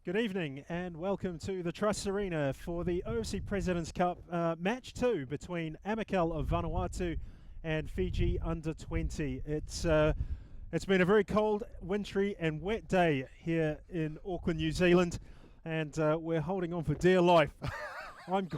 Good evening and welcome to the Trust Arena for the OFC President's Cup Match 2 between Amicale of Vanuatu and Fiji under-20. It's been a very cold, wintry and wet day here in Auckland, New Zealand, and we're holding on for dear life. I'm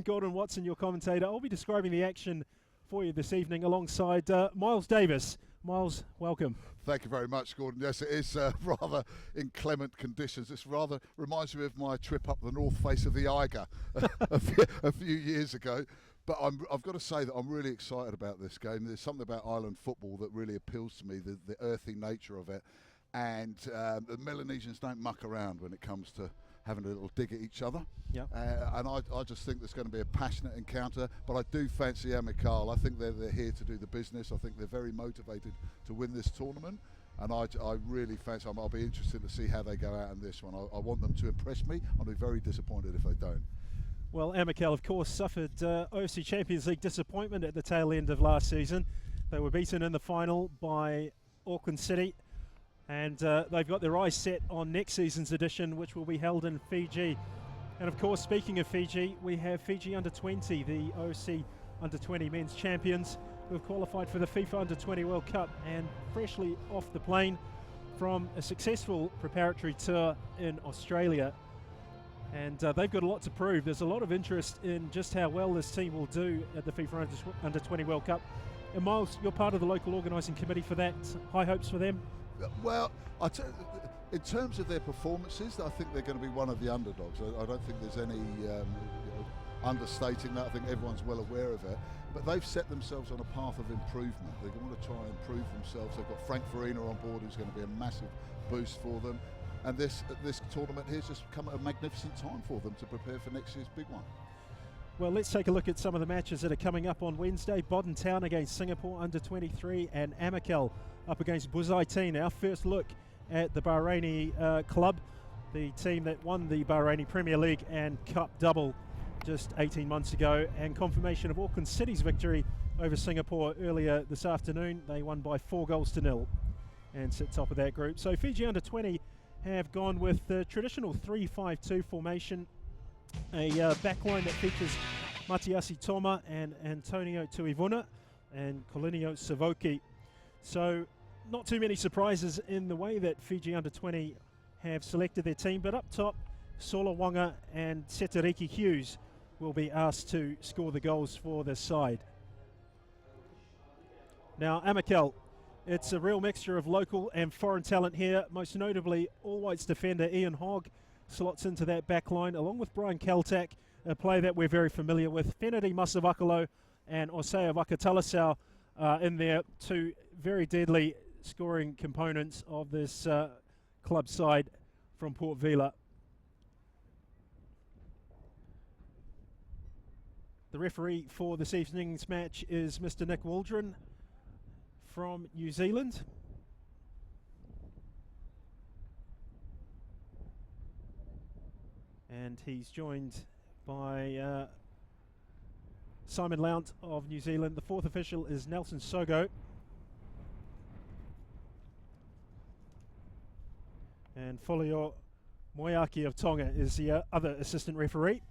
Gordon Watson, your commentator. I'll be describing the action for you this evening alongside Miles Davis. Miles, welcome. Thank you very much, Gordon. Yes, it is rather inclement conditions. This rather reminds me of my trip up the north face of the Eiger a few years ago. But I've got to say that I'm really excited about this game. There's something about island football that really appeals to me, the earthy nature of it. And the Melanesians don't muck around when it comes to having a little dig at each other. Yep. And I just think there's going to be a passionate encounter, but I do fancy Amicale. I think they're here to do the business. I think they're very motivated to win this tournament, and I really fancy them. I'll be interested to see how they go out in this one. I want them to impress me. I'll be very disappointed if they don't. Well, Amicale, of course, suffered OFC Champions League disappointment at the tail end of last season. They were beaten in the final by Auckland City. And they've got their eyes set on next season's edition, which will be held in Fiji. And of course, speaking of Fiji, we have Fiji Under-20, the OFC Under-20 men's champions, who have qualified for the FIFA Under-20 World Cup and freshly off the plane from a successful preparatory tour in Australia. And they've got a lot to prove. There's a lot of interest in just how well this team will do at the FIFA Under-20 World Cup. And Miles, you're part of the local organising committee for that. High hopes for them? Well, in terms of their performances, I think they're going to be one of the underdogs. I don't think there's any understating that. I think everyone's well aware of it. But they've set themselves on a path of improvement. They want to try and improve themselves. They've got Frank Farina on board, who's going to be a massive boost for them. And this tournament here has just come at a magnificent time for them to prepare for next year's big one. Well, let's take a look at some of the matches that are coming up on Wednesday. Bodden Town against Singapore Under-23 and Amicale up against Buzaitin. Our first look at the Bahraini club, the team that won the Bahraini Premier League and Cup double just 18 months ago, and confirmation of Auckland City's victory over Singapore earlier this afternoon. They won by 4-0 and sit top of that group. So Fiji Under-20 have gone with the traditional 3-5-2 formation, a backline that features Matiasi Toma and Antonio Tuivuna and Colinio Savoki. So not too many surprises in the way that Fiji Under-20 have selected their team, but up top, Sola Wanga and Setariki Hughes will be asked to score the goals for this side. Now, Amicale, it's a real mixture of local and foreign talent here, most notably All Whites defender Ian Hogg slots into that back line, along with Brian Kaltak, a player that we're very familiar with. Fenedi Masavakalo and Osea Vakatalasau in there, two very deadly scoring components of this club side from Port Vila. The referee for this evening's match is Mr. Nick Waldron from New Zealand. And he's joined by Simon Lount of New Zealand. The fourth official is Nelson Sogo. And Folio Moiaki of Tonga is the other assistant referee.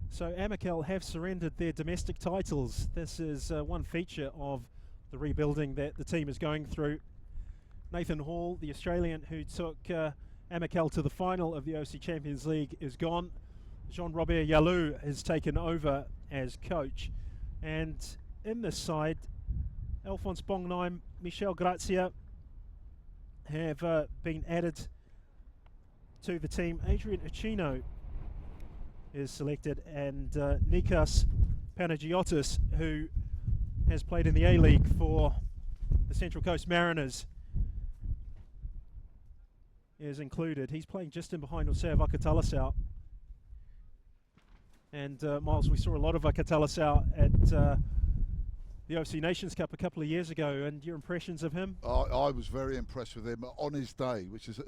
So Amicale have surrendered their domestic titles. This is one feature of the rebuilding that the team is going through. Nathan Hall, the Australian who took Amicale to the final of the OFC Champions League, is gone. Jean-Robert Yalou has taken over as coach. And in this side, Alphonse Bongheim, Michel Grazia have been added to the team. Adrian Uchino is selected, and Nikas Panagiotis, who has played in the A-League for the Central Coast Mariners, is included. He's playing just in behind Osea Vakatalasau. And Miles, we saw a lot of Vakatalasau at the OFC Nations Cup a couple of years ago, and your impressions of him? I was very impressed with him on his day, which is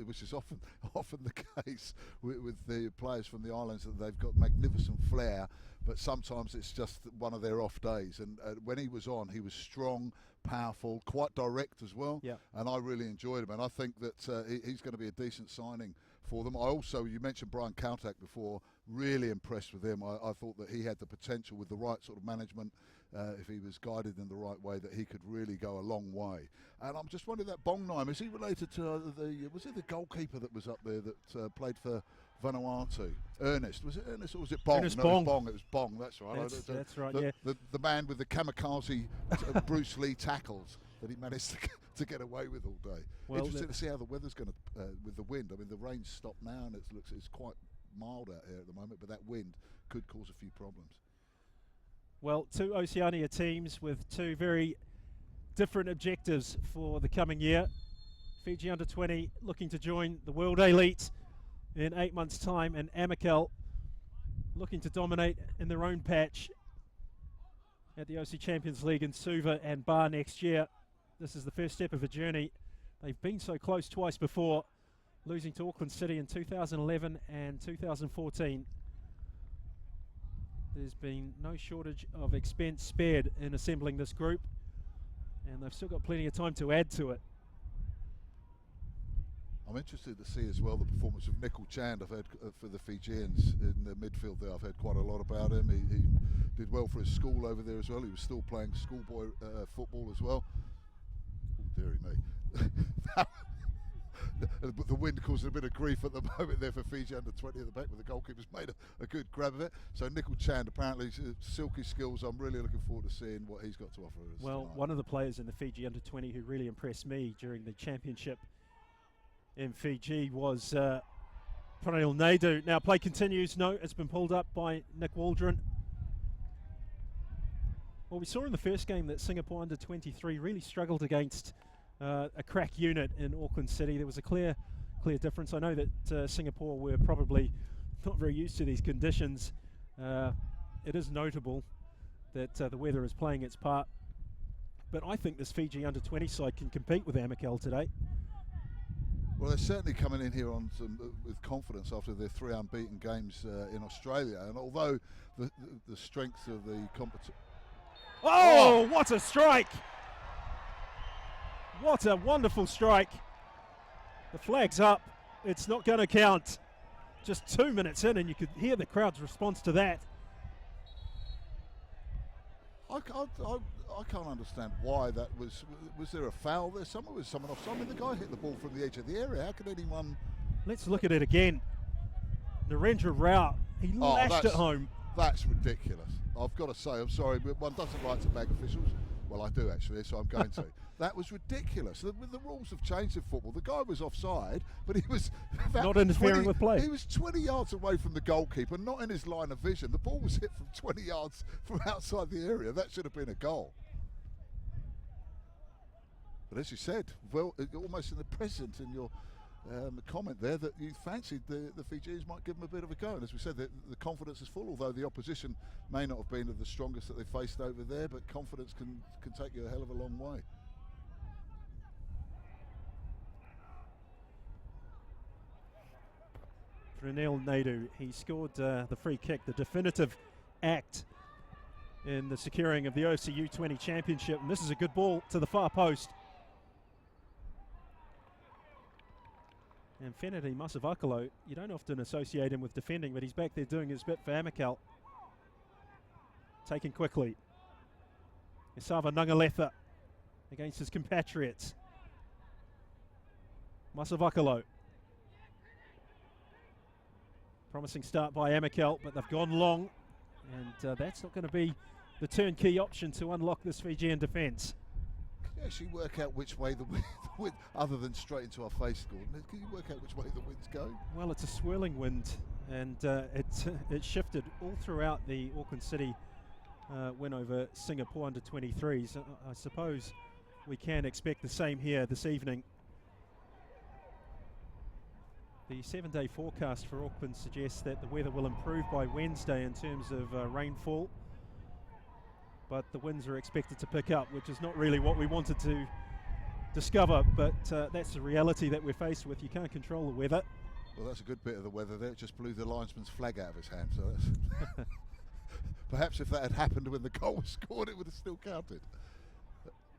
often the case with the players from the islands, that they've got magnificent flair, but sometimes it's just one of their off days. And when he was on, he was strong, powerful, quite direct as well. Yeah. And I really enjoyed him. And I think that he's going to be a decent signing for them. You mentioned Brian Kautak before, really impressed with him. I thought that he had the potential with the right sort of management, if he was guided in the right way, that he could really go a long way. And I'm just wondering, that Bongnheim, is he related to was it the goalkeeper that was up there that played for Vanuatu? Ernest, was it Ernest or was it Bong? Ernest No, Bong. It was Bong. It was Bong, that's right. That's right, the, yeah. The man with the kamikaze Bruce Lee tackles that he managed to get away with all day. Well, interesting to see how the weather's going to, with the wind. I mean, the rain's stopped now and it's quite mild out here at the moment, but that wind could cause a few problems. Well, two Oceania teams with two very different objectives for the coming year. Fiji under 20 looking to join the World Elite in 8 months' time, and Amicale looking to dominate in their own patch at the OC Champions League in Suva and Bar next year. This is the first step of a journey. They've been so close twice before, losing to Auckland City in 2011 and 2014. There's been no shortage of expense spared in assembling this group, and they've still got plenty of time to add to it. I'm interested to see as well the performance of Nicol Chand. I've heard for the Fijians in the midfield there. I've heard quite a lot about him. He did well for his school over there as well. He was still playing schoolboy football as well. Oh, dearie me. The wind causing a bit of grief at the moment there for Fiji under 20 at the back, but the goalkeeper's made a good grab of it. So Nicol Chand, apparently silky skills. I'm really looking forward to seeing what he's got to offer us. Well, tonight. one of the players in the Fiji under 20 who really impressed me during the championship in Fiji was Pranil Naidu. Now play continues. No, it's been pulled up by Nick Waldron. Well, we saw in the first game that Singapore under 23 really struggled against a crack unit in Auckland City. There was a clear difference. I know that Singapore were probably not very used to these conditions. It is notable that the weather is playing its part, but I think this Fiji under 20 side can compete with Amicale today. Well, they're certainly coming in here on with confidence after their 3 unbeaten games in Australia, and although the strength of the competition. Oh, what a strike! What a wonderful strike. The flag's up. It's not going to count. Just 2 minutes in and you could hear the crowd's response to that. I can't understand why that was. Was there a foul there? Someone offside. I mean, the guy hit the ball from the edge of the area. How could anyone? Let's look at it again. Narendra Rao, he lashed it home. That's ridiculous. I've got to say, I'm sorry, but one doesn't like to bag officials. Well, I do actually, so I'm going to. That was ridiculous. The rules have changed in football. The guy was offside, but he was not interfering with play. He was 20 yards away from the goalkeeper, not in his line of vision. The ball was hit from 20 yards from outside the area. That should have been a goal. But as you said, well, almost in the present in your comment there, that you fancied the Fijians might give them a bit of a go. And as we said, the confidence is full, although the opposition may not have been of the strongest that they faced over there, but confidence can take you a hell of a long way. Pranil Naidu, he scored the free kick, the definitive act in the securing of the OFC U-20 championship. And this is a good ball to the far post. And Fenati Masavakalo, you don't often associate him with defending, but he's back there doing his bit for Amicale. Taken quickly. Isava Nangaletha against his compatriots. Masavakalo. Promising start by Amicale, but they've gone long, and that's not going to be the turnkey option to unlock this Fijian defence. Can you actually work out which way the wind, other than straight into our face, Gordon? Can you work out which way the wind's going? Well, it's a swirling wind, and it shifted all throughout the Auckland City win over Singapore under 23s. I suppose we can expect the same here this evening. The 7-day forecast for Auckland suggests that the weather will improve by Wednesday in terms of rainfall, but the winds are expected to pick up, which is not really what we wanted to discover, but that's the reality that we're faced with. You can't control the weather. Well, that's a good bit of the weather there. It just blew the linesman's flag out of his hand. So that's perhaps if that had happened when the goal was scored, it would have still counted.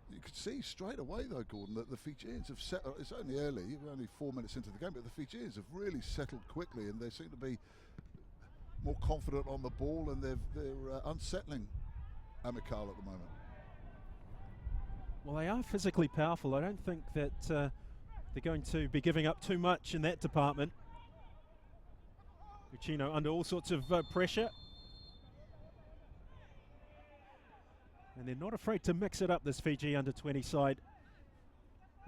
You could see straight away, though, Gordon, that the Fijians have settled. It's only early, we're only 4 minutes into the game, but the Fijians have really settled quickly, and they seem to be more confident on the ball, and they're unsettling Amicale at the moment. Well, they are physically powerful. I don't think that they're going to be giving up too much in that department. Uchino under all sorts of pressure. And they're not afraid to mix it up, this Fiji under-20 side.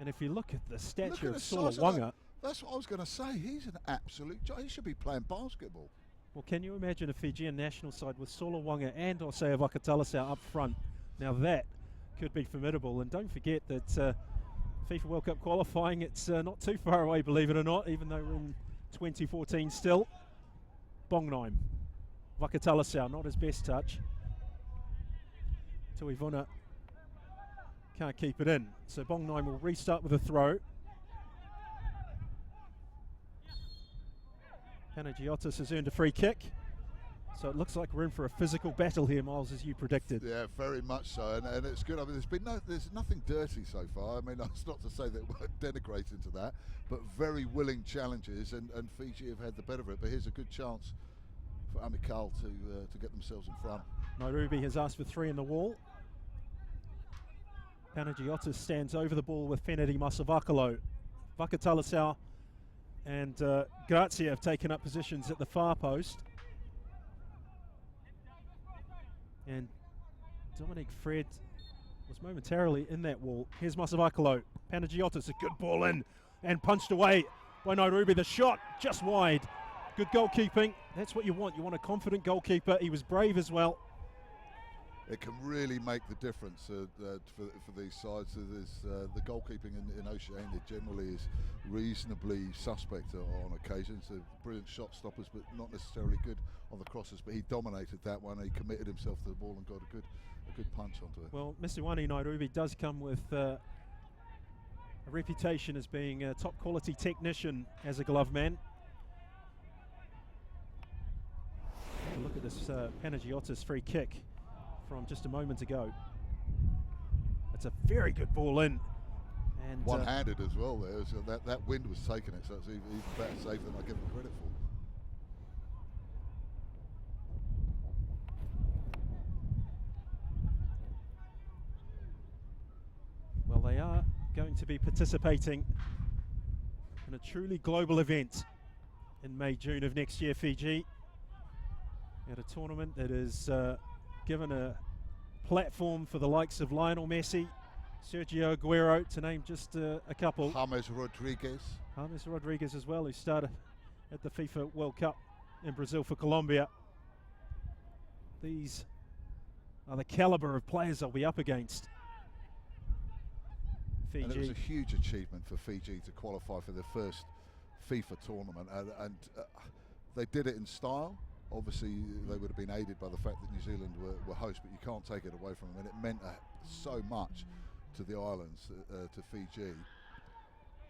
And if you look at the stature of Solawanga... That's what I was going to say. He's an absolute... He should be playing basketball. Well, can you imagine a Fijian national side with Solawanga and Osea Vakatalasau up front? Now that could be formidable. And don't forget that FIFA World Cup qualifying, it's not too far away, believe it or not, even though we're in 2014 still. Bongnaim. Vakatalasau, not his best touch. Tuivuna can't keep it in. So Bongnaim will restart with a throw. Panagiotis has earned a free kick. So it looks like we're in for a physical battle here, Miles, as you predicted. Yeah, very much so, and it's good. I mean, there's nothing dirty so far. I mean, that's not to say that we're denigrating to that, but very willing challenges, and Fiji have had the better of it. But here's a good chance for Amicale to get themselves in front. Nairobi has asked for 3 in the wall. Panagiotis stands over the ball with Fenedi Masavakalo. Vakatalasau and Grazia have taken up positions at the far post. And Dominic Fred was momentarily in that wall. Here's Masavakalo. Panagiotis, a good ball in and punched away by Nairobi. The shot just wide. Good goalkeeping. That's what you want. You want a confident goalkeeper. He was brave as well. It can really make the difference for these sides. So the goalkeeping in Oceania generally is reasonably suspect on occasions. They're brilliant shot stoppers, but not necessarily good on the crosses. But he dominated that one. He committed himself to the ball and got a good punch onto it. Well, Mr. Nairobi does come with a reputation as being a top quality technician as a glove man. Look at this Panagiotis free kick from just a moment ago. It's a very good ball in. And one-handed as well there. So that wind was taking it, so it's even better safe than I give him credit for. Well, they are going to be participating in a truly global event in May, June of next year, Fiji, at a tournament that is given a platform for the likes of Lionel Messi, Sergio Aguero, to name just a couple. James Rodriguez as well, who started at the FIFA World Cup in Brazil for Colombia. These are the caliber of players they'll be up against. Fiji. And it was a huge achievement for Fiji to qualify for their first FIFA tournament, and they did it in style. Obviously, they would have been aided by the fact that New Zealand were hosts, but you can't take it away from them. And it meant so much to the islands, to Fiji.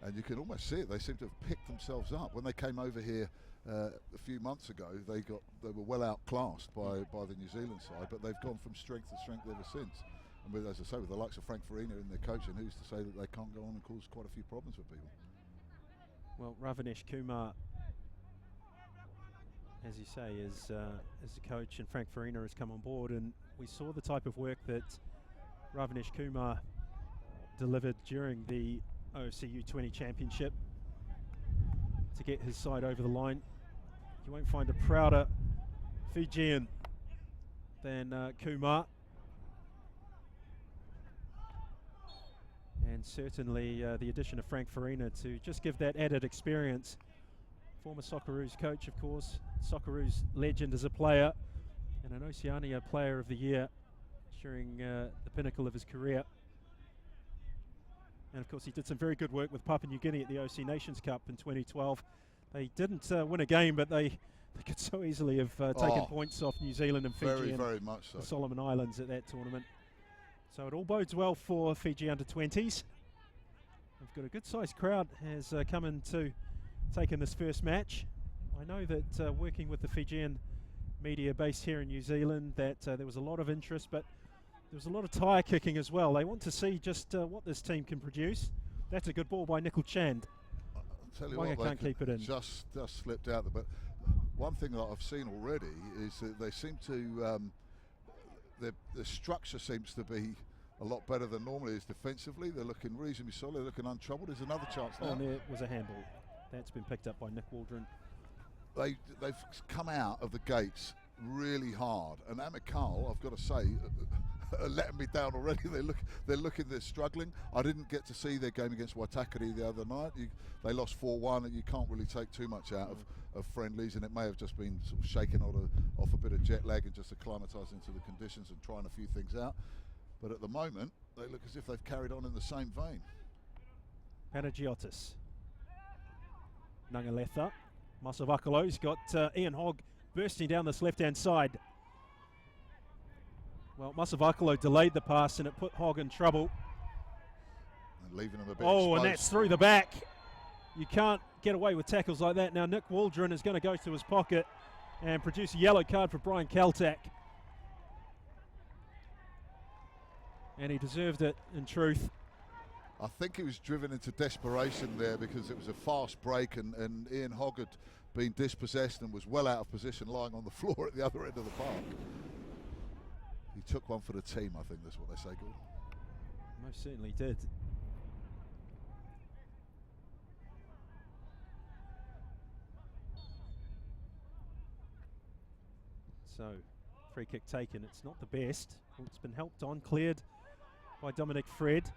And you can almost see it. They seem to have picked themselves up. When they came over here a few months ago, they were well outclassed by the New Zealand side, but they've gone from strength to strength ever since. And with, as I say, with the likes of Frank Farina in their coaching, who's to say that they can't go on and cause quite a few problems for people? Well, Ravinesh Kumar, as you say, is the coach, and Frank Farina has come on board, and we saw the type of work that Ravinesh Kumar delivered during the OFC U-20 Championship to get his side over the line. You won't find a prouder Fijian than Kumar. And certainly the addition of Frank Farina to just give that added experience. Former Socceroos coach, of course, Socceroos legend as a player, and an Oceania Player of the Year during the pinnacle of his career. And of course, he did some very good work with Papua New Guinea at the OC Nations Cup in 2012. They didn't win a game, but they could so easily have taken points off New Zealand and Fiji very much so. The Solomon Islands at that tournament. So it all bodes well for Fiji under-20s. We've got a good-sized crowd has come in to take in this first match. I know that working with the Fijian media based here in New Zealand that there was a lot of interest, but there was a lot of tyre kicking as well. They want to see just what this team can produce. That's a good ball by Nickel Chand. I'll tell you Wanga what, can't keep it in. Just slipped out there. But one thing that I've seen already is that they seem to, the structure seems to be a lot better than normally is defensively. They're looking reasonably solid, they're looking untroubled. There's another chance now. Oh, and there was a handball. That's been picked up by Nick Waldron. They've come out of the gates really hard, and Amicale, I've got to say, are letting me down already. They're struggling. I didn't get to see their game against Waitakere the other night. They lost 4-1, and you can't really take too much out of friendlies, and it may have just been sort of shaken off a bit of jet lag and just acclimatising to the conditions and trying a few things out. But at the moment, they look as if they've carried on in the same vein. Panagiotis. Nangaletha. Masavakalo's got Ian Hogg bursting down this left-hand side. Well, Masavakalo delayed the pass and it put Hogg in trouble. And leaving him a bit Oh, exposed. and that's through the back. You can't get away with tackles like that. Now Nick Waldron is going to go to his pocket and produce a yellow card for Brian Kaltak. And he deserved it, in truth. I think he was driven into desperation there because it was a fast break and Ian Hogg had been dispossessed and was well out of position lying on the floor at the other end of the park. He took one for the team, I think that's what they say, Gordon. Most certainly did. So, free kick taken. It's not the best. It's been helped on, cleared by Dominic Fred.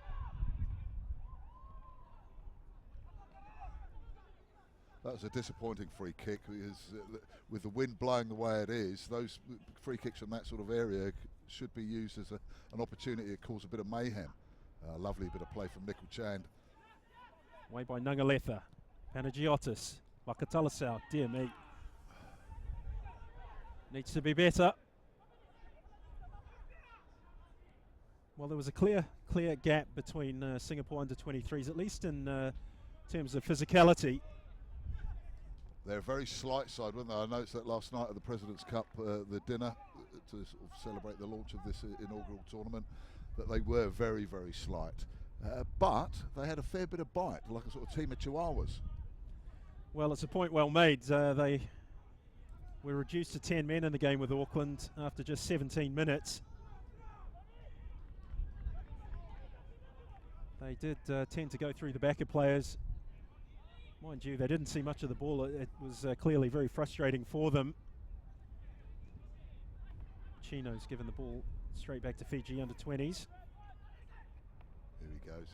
That was a disappointing free kick because with the wind blowing the way it is, those free kicks from that sort of area should be used as an opportunity to cause a bit of mayhem. Lovely bit of play from Nickel Chand. Way by Nangaletha. Panagiotis. Wakatalasau. Dear me. Needs to be better. Well, there was a clear gap between Singapore under-23s, at least in terms of physicality. They're a very slight side, weren't they? I noticed that last night at the President's Cup, the dinner to sort of celebrate the launch of this inaugural tournament, that they were very, very slight. But they had a fair bit of bite, like a sort of team of Chihuahuas. Well, it's a point well made. They were reduced to 10 men in the game with Auckland after just 17 minutes. They did tend to go through the backer players. Mind you, they didn't see much of the ball. It was clearly very frustrating for them. Chino's given the ball straight back to Fiji under-20s. Here he goes.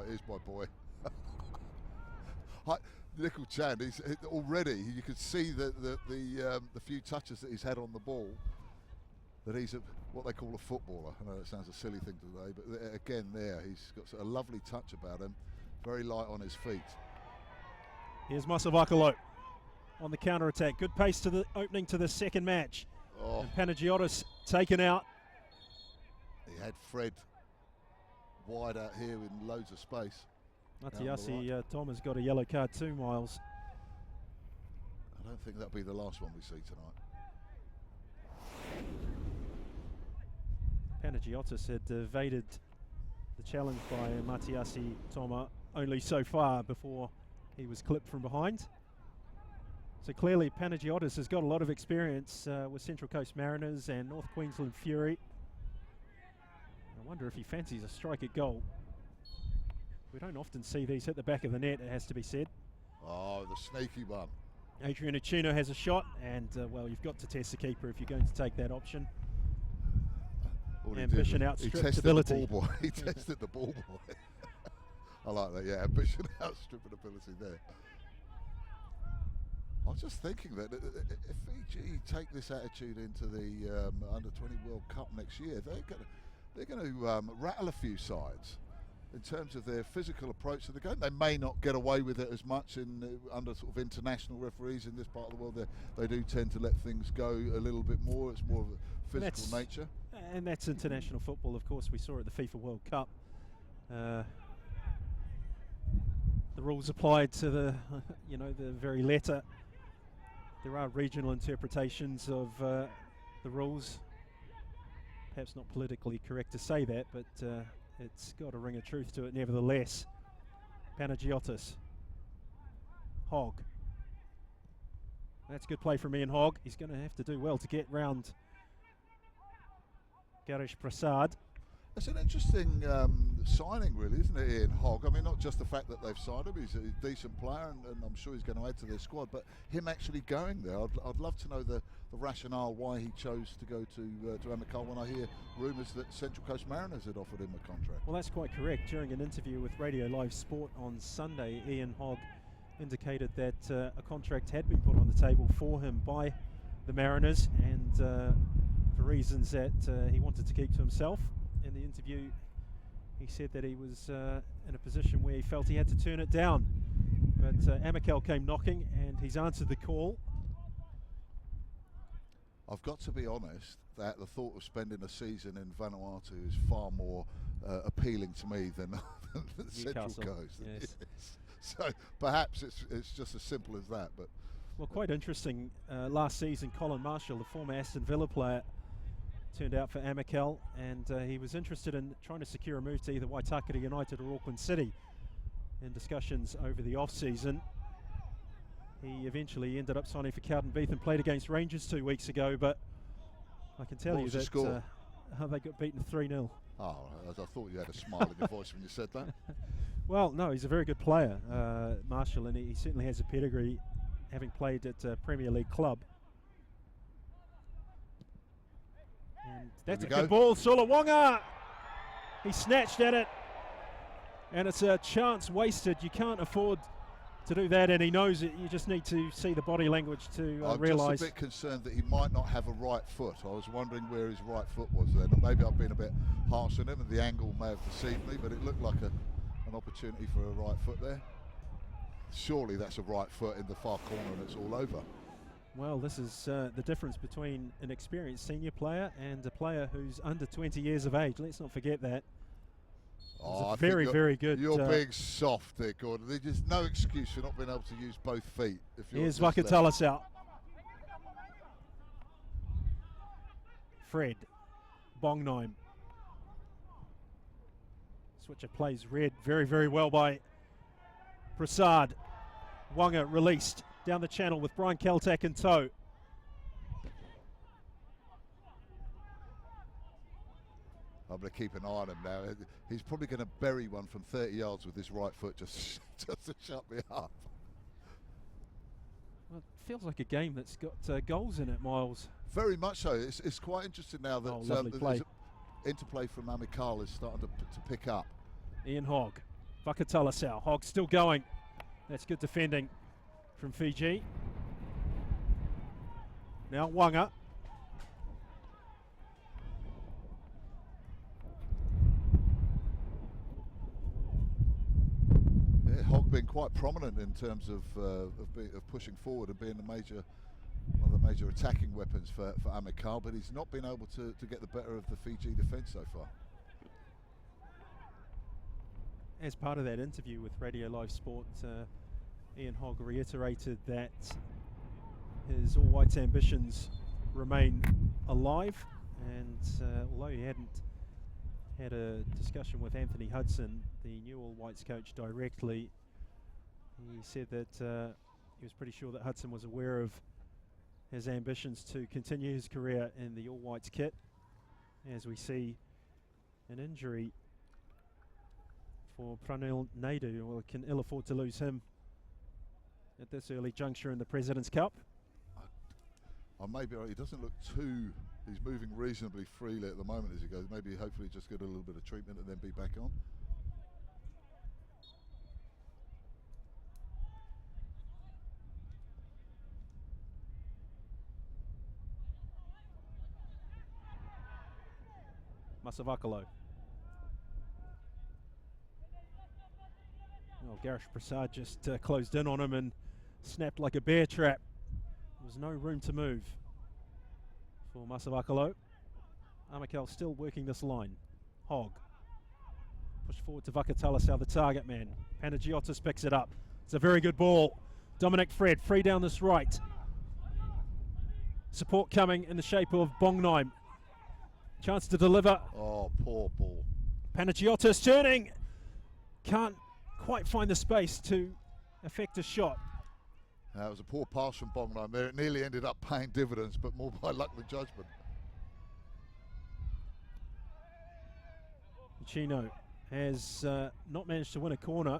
Here's my boy. Nickel Chand. Already you could see the few touches that he's had on the ball. That he's what they call a footballer. I know it sounds a silly thing today, but again, he's got a lovely touch about him. Very light on his feet. Here's Masavakalo on the counter-attack. Good pace to the opening to the second match. Oh. And Panagiotis taken out. He had Fred wide out here in loads of space. Matiasi Tom has got a yellow card too, Miles. I don't think that'll be the last one we see tonight. Panagiotis had evaded the challenge by Matiasi Toma only so far before he was clipped from behind. So clearly Panagiotis has got a lot of experience with Central Coast Mariners and North Queensland Fury. I wonder if he fancies a strike at goal. We don't often see these hit the back of the net, it has to be said. Oh, the sneaky one. Adrian Uchino has a shot, and well, you've got to test the keeper if you're going to take that option. Ambition outstripped ability. The ball boy. He tested the ball boy. I like that, yeah, ambition outstripping ability there. I was just thinking that if Fiji take this attitude into the Under-20 World Cup next year, they're going to rattle a few sides in terms of their physical approach to the game. They may not get away with it as much under sort of international referees in this part of the world. They do tend to let things go a little bit more. It's more of a physical nature. And that's international football, of course. We saw at the FIFA World Cup. The rules applied to the very letter. There are regional interpretations of the rules. Perhaps not politically correct to say that, but it's got a ring of truth to it nevertheless. Panagiotis. Hogg. That's good play from Ian Hogg. He's going to have to do well to get round Garish Prasad. It's an interesting signing, really, isn't it, Ian Hogg? I mean, not just the fact that they've signed him, he's a decent player, and I'm sure he's going to add to their squad, but him actually going there, I'd love to know the rationale why he chose to go to Amicale when I hear rumours that Central Coast Mariners had offered him a contract. Well, that's quite correct. During an interview with Radio Live Sport on Sunday, Ian Hogg indicated that a contract had been put on the table for him by the Mariners, and for reasons that he wanted to keep to himself. In the interview, he said that he was in a position where he felt he had to turn it down, but Amicale came knocking and he's answered the call. I've got to be honest that the thought of spending a season in Vanuatu is far more appealing to me than the Central Coast. Yes. So perhaps it's just as simple as that. But well, quite interesting. Last season, Colin Marshall, the former Aston Villa player, turned out for Amicale, and he was interested in trying to secure a move to either Waitakere United or Auckland City in discussions over the off-season. He eventually ended up signing for Cowdenbeath and played against Rangers 2 weeks ago, but I can tell you that they got beaten 3-0. Oh, I thought you had a smile in your voice when you said that. Well, no, he's a very good player, Marshall, and he certainly has a pedigree, having played at a Premier League club. And that's a good ball, Solawanga! He snatched at it, and it's a chance wasted. You can't afford to do that, and he knows it. You just need to see the body language to realise. I'm just a bit concerned that he might not have a right foot. I was wondering where his right foot was then. Maybe I've been a bit harsh on him, and the angle may have deceived me, but it looked like an opportunity for a right foot there. Surely that's a right foot in the far corner, and it's all over. Well, this is the difference between an experienced senior player and a player who's under 20 years of age. Let's not forget that. Oh, very, very good. You're being soft there, Gordon. There's just no excuse for not being able to use both feet. Here's Vakatalis out. Fred. Bongnaim. Switcher plays red very, very well by Prasad. Wanga released down the channel with Brian Kaltak in tow. I'm going to keep an eye on him now. He's probably going to bury one from 30 yards with his right foot just to shut me up. Well, it feels like a game that's got goals in it, Miles. Very much so. It's quite interesting now that lovely interplay from Amicale is starting to pick up. Ian Hogg. Vakatalis. Hogg still going. That's good defending from Fiji. Now Wanga. Yeah, Hogg been quite prominent in terms of pushing forward and being one of the major attacking weapons for Amicale, but he's not been able to get the better of the Fiji defence so far. As part of that interview with Radio Live Sport, Ian Hogg reiterated that his All Whites ambitions remain alive, and although he hadn't had a discussion with Anthony Hudson, the new All Whites coach, directly, he said that he was pretty sure that Hudson was aware of his ambitions to continue his career in the All Whites kit. As we see an injury for Pranil Naidu, well, can ill afford to lose him at this early juncture in the President's Cup. I may be right. He doesn't look he's moving reasonably freely at the moment as he goes. Maybe hopefully just get a little bit of treatment and then be back on. Masavakalo. Well, Garish Prasad just closed in on him and snapped like a bear trap. There was no room to move for Masavakalo. Amicale still working this line. Hogg. Push forward to Vakatalis, the target man. Panagiotis picks it up. It's a very good ball. Dominic Fred, free down this right. support coming in the shape of Bongnheim. Chance to deliver. Oh, poor ball. Panagiotis turning. Can't quite find the space to effect a shot. It was a poor pass from Bongnheim there. It nearly ended up paying dividends, but more by luck than judgment. Chino has not managed to win a corner.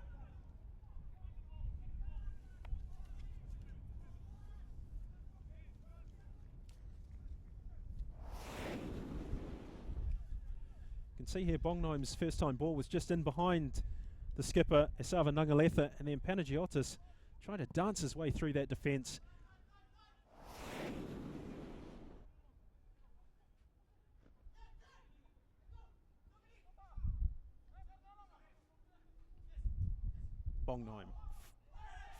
You can see here Bongnheim's first time ball was just in behind the skipper, Esava Nangaletha, and then Panagiotis trying to dance his way through that defence. Bongnheim.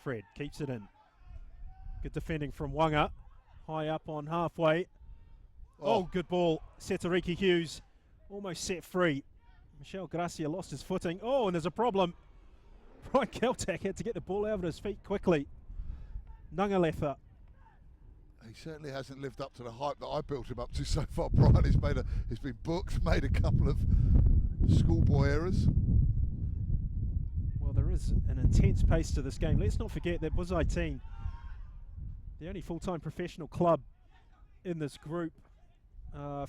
Fred keeps it in. Good defending from Wanga. High up on halfway. Oh, good ball. Setariki Hughes almost set free. Michel Gracia lost his footing. Oh, and there's a problem. Brian Keltak had to get the ball out of his feet quickly. Nangaletha. He certainly hasn't lived up to the hype that I built him up to so far, Brian. He's been booked, made a couple of schoolboy errors. Well, there is an intense pace to this game. Let's not forget that Buzaitine, the only full-time professional club in this group,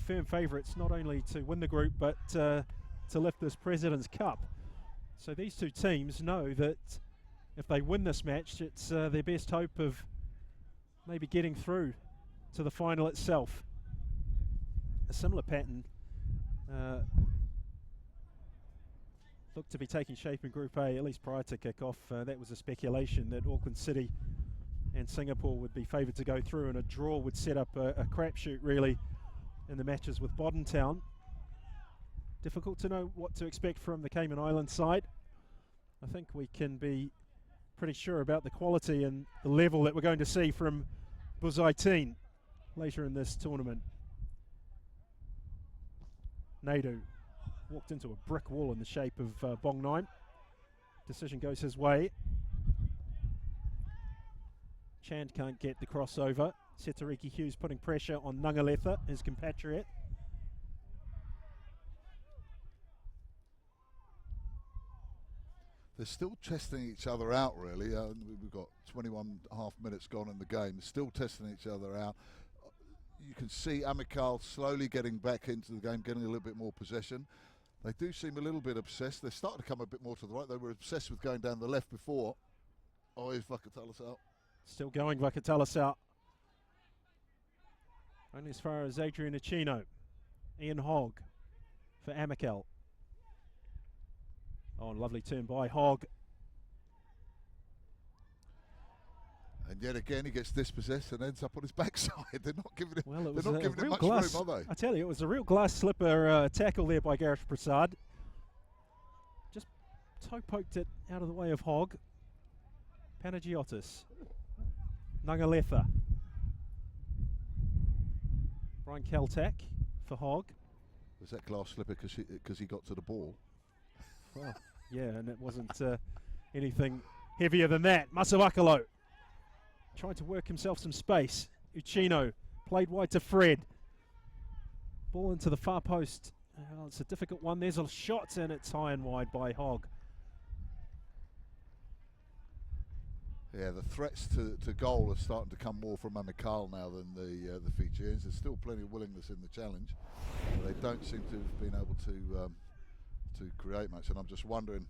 firm favourites not only to win the group but to lift this President's Cup. So these two teams know that if they win this match, it's their best hope of maybe getting through to the final itself. A similar pattern looked to be taking shape in Group A, at least prior to kick-off. That was a speculation that Auckland City and Singapore would be favoured to go through, and a draw would set up a crapshoot, really, in the matches with Bodden Town. Difficult to know what to expect from the Cayman Islands side. I think we can be pretty sure about the quality and the level that we're going to see from Buzaitine later in this tournament. Naidu walked into a brick wall in the shape of Bongnheim. Decision goes his way. Chand can't get the crossover. Setariki Hughes putting pressure on Nangaletha, his compatriot. They're still testing each other out, really. We've got 21.5 minutes gone in the game. Still testing each other out. You can see Amicale slowly getting back into the game, getting a little bit more possession. They do seem a little bit obsessed. They're starting to come a bit more to the right. They were obsessed with going down the left before. Oh, here's Vakatalis out. Still going, Vakatalis out. Only as far as Adrian Achino. Ian Hogg for Amicale. Oh, lovely turn by Hogg. And yet again, he gets dispossessed and ends up on his backside. They're not giving him, well, they're not giving him much glass, room, are they? I tell you, it was a real glass slipper tackle there by Garish Prasad. Just toe poked it out of the way of Hogg. Panagiotis. Nangaletha. Brian Keltak for Hogg. Was that glass slipper because he got to the ball? Well, yeah, and it wasn't anything heavier than that. Masawakalo tried to work himself some space. Uchino played wide to Fred. Ball into the far post. Oh, it's a difficult one. There's a shot, and it's high and wide by Hogg. Yeah, the threats to goal are starting to come more from Amicale now than the Fijians. There's still plenty of willingness in the challenge, but they don't seem to have been able to create much. And I'm just wondering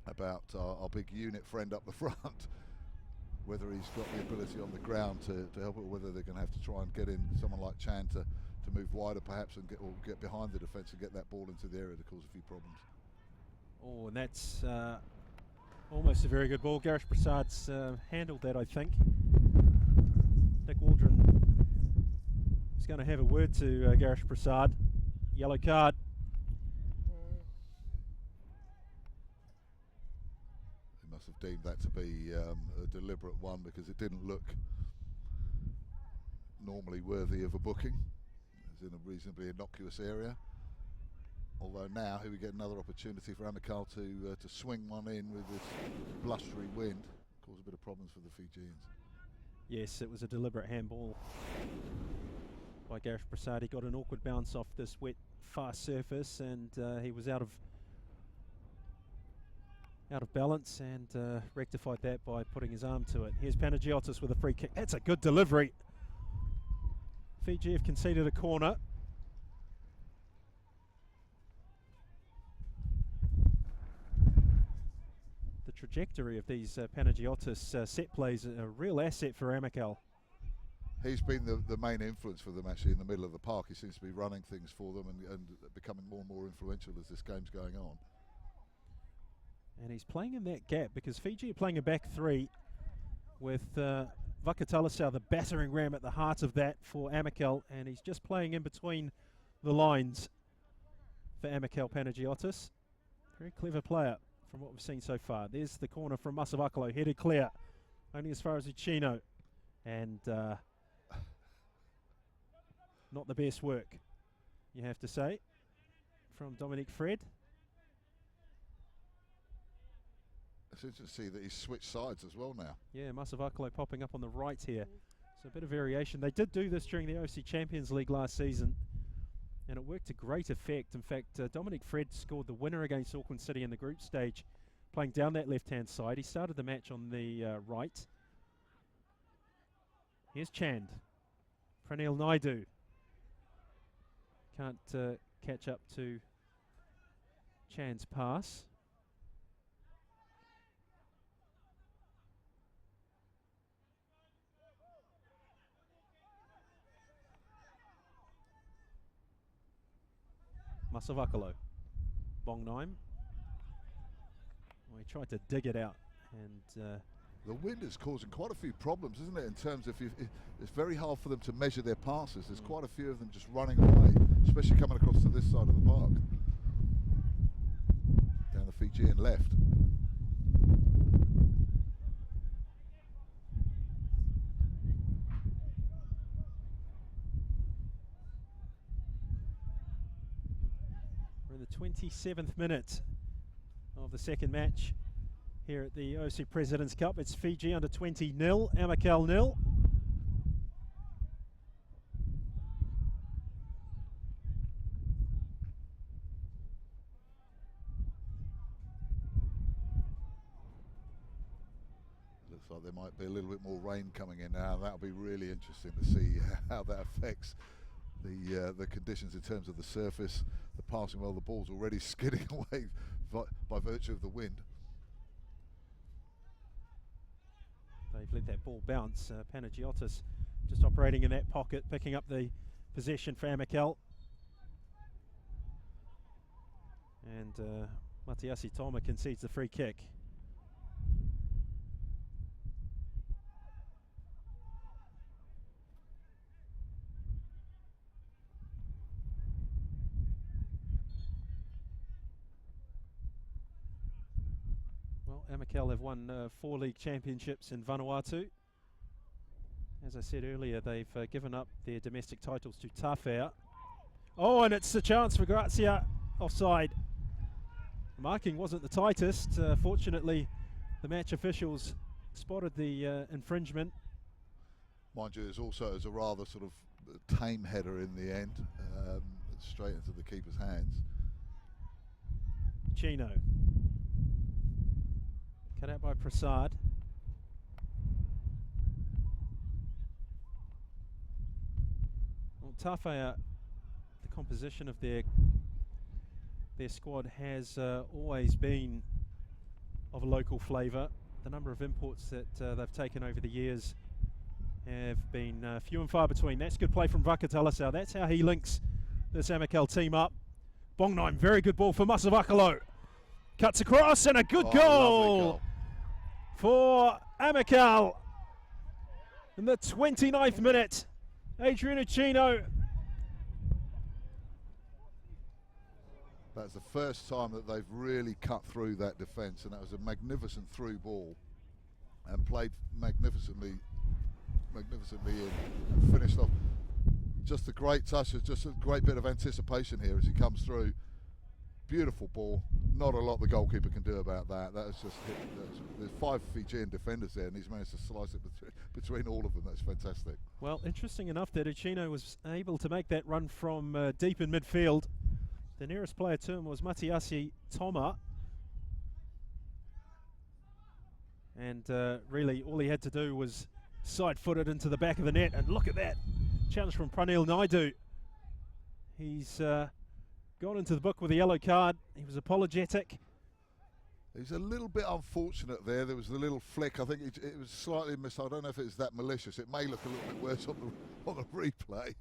about our big unit friend up the front, whether he's got the ability on the ground to help it, or whether they're going to have to try and get in someone like Chan to move wider perhaps and get behind the defence and get that ball into the area to cause a few problems. Oh, and that's almost a very good ball. Garish Prasad's handled that, I think. Nick Waldron is going to have a word to Garish Prasad. Yellow card. He must have deemed that to be a deliberate one, because it didn't look normally worthy of a booking. It was in a reasonably innocuous area. Although now here we get another opportunity for Amicale to swing one in with this blustery wind, cause a bit of problems for the Fijians. Yes, it was a deliberate handball by Gareth Prasad. He got an awkward bounce off this wet, fast surface, and he was out of balance, and rectified that by putting his arm to it. Here's Panagiotis with a free kick. That's a good delivery. Fiji have conceded a corner. The trajectory of these Panagiotis set plays are a real asset for Amicale. He's been the main influence for them actually in the middle of the park. He seems to be running things for them and becoming more and more influential as this game's going on. And he's playing in that gap because Fiji are playing a back three with Vakatalasau, the battering ram, at the heart of that for Amicale, and he's just playing in between the lines for Amicale Panagiotis. Very clever player from what we've seen so far. There's the corner from Masavakalo, headed clear, only as far as Uchino, and not the best work, you have to say, from Dominic Fred. It's interesting to see that he's switched sides as well now. Yeah, Masavakalo popping up on the right here. So a bit of variation. They did do this during the OFC Champions League last season, and it worked to great effect. In fact, Dominic Fred scored the winner against Auckland City in the group stage, playing down that left-hand side. He started the match on the right. Here's Chand. Pranil Naidu can't catch up to Chand's pass. Masavakalo. Bongnheim. Well, he tried to dig it out, and the wind is causing quite a few problems, isn't it, in terms of it's very hard for them to measure their passes. There's quite a few of them just running away, especially coming across to this side of the park. Down the Fijian left. We're in the 27th minute of the second match here at the OFC President's Cup. It's Fiji under 20 0, Amicale 0. Looks like there might be a little bit more rain coming in now. That'll be really interesting to see how that affects the conditions in terms of the surface, the passing. Well, the ball's already skidding away by virtue of the wind. They've let that ball bounce. Panagiotis just operating in that pocket, picking up the possession for Amicale. And Matiasi Toma concedes the free kick. Amicale have won 4 league championships in Vanuatu. As I said earlier, they've given up their domestic titles to Tawhea. Oh, and it's a chance for Grazia, offside. The marking wasn't the tightest. Fortunately, the match officials spotted the infringement. Mind you, it's also as a rather sort of tame header in the end, straight into the keeper's hands. Chino. Cut out by Prasad. Well, Tawhea, the composition of their squad has always been of a local flavour. The number of imports that they've taken over the years have been few and far between. That's good play from Vakatalasau. That's how he links this Amicale team up. Bongnheim, very good ball for Masavakalo. Cuts across and a good goal for Amicale in the 29th minute. Adrian Uchino. That's the first time that they've really cut through that defence, and that was a magnificent through ball and played magnificently in and finished off. Just a great touch, just a great bit of anticipation here as he comes through. beautiful ball. Not a lot the goalkeeper can do about that. That was just there's 5 Fijian defenders there, and he's managed to slice it between all of them. That's fantastic. Well, interesting enough that Uchino was able to make that run from deep in midfield. The nearest player to him was Matiasi Toma. And really all he had to do was side-foot it into the back of the net. And look at that. Challenge from Pranil Naidu. He's gone into the book with a yellow card. He was apologetic. He's a little bit unfortunate there. There was the little flick. I think it was slightly missed. I don't know if it's that malicious. It may look a little bit worse on the replay.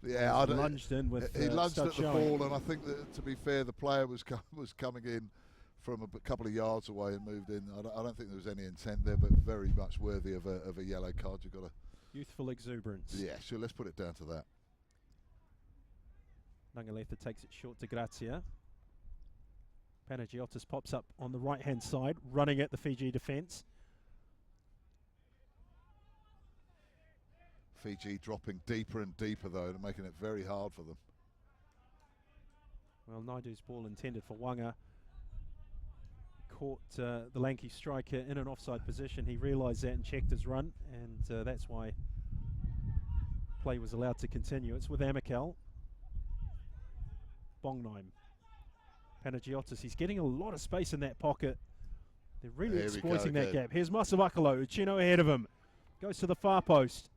Yeah, he lunged in with he lunged at the showing. ball, and I think that, to be fair, the player was coming in from a couple of yards away and moved in. I don't think there was any intent there, but very much worthy of a yellow card. You've got to youthful exuberance. Yeah, sure. Let's put it down to that. Nangaletha takes it short to Grazia. Panagiotis pops up on the right-hand side, running at the Fiji defence. Fiji dropping deeper and deeper, though, and making it very hard for them. Well, Naidu's ball intended for Wanga. Caught the lanky striker in an offside position. He realised that and checked his run, and that's why play was allowed to continue. It's with Amicale. Bongnaim. Panagiotis, he's getting a lot of space in that pocket. They're really exploiting that gap. Here's Masavakalo, Uchino ahead of him. Goes to the far post.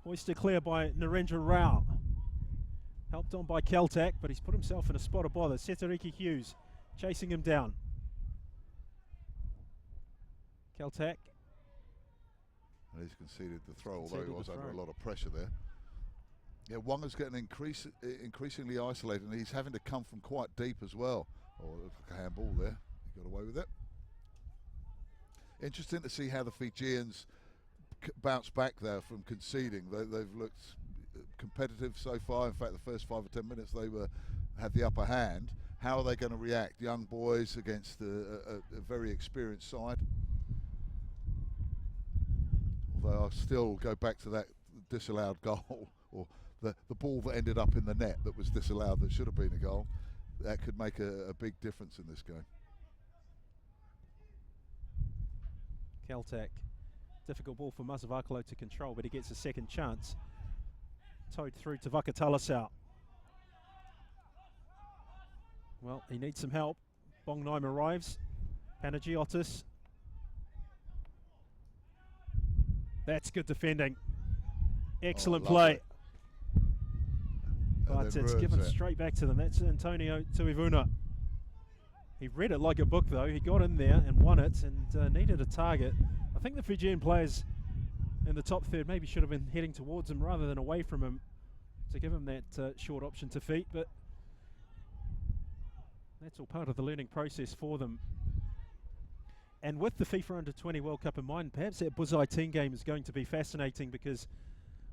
Hoisted clear by Narendra Rao. Helped on by Keltak, but he's put himself in a spot of bother. Setariki Hughes chasing him down. Keltak. And he's conceded the throw, although he was under a lot of pressure there. Yeah, Wanga's getting increasingly isolated, and he's having to come from quite deep as well. Oh, it looked like a handball there. He got away with it. Interesting to see how the Fijians bounce back there from conceding. They've looked competitive so far. In fact, the first 5 or 10 minutes they had the upper hand. How are they going to react? Young boys against a very experienced side. Although I'll still go back to that disallowed goal, or the ball that ended up in the net that was disallowed that should have been a goal. That could make a big difference in this game. Keltak. Difficult ball for Masavakalo to control, but he gets a second chance. Towed through to Vakatalasau. Well, he needs some help. Bongnaim arrives. Panagiotis. That's good defending. Excellent play. But it's given straight back to them. That's Antonio Tuivuna. He read it like a book, though. He got in there and won it and needed a target. I think the Fijian players in the top third maybe should have been heading towards him rather than away from him to give him that short option to feet, but that's all part of the learning process for them. And with the FIFA Under-20 World Cup in mind, perhaps that Buzai team game is going to be fascinating, because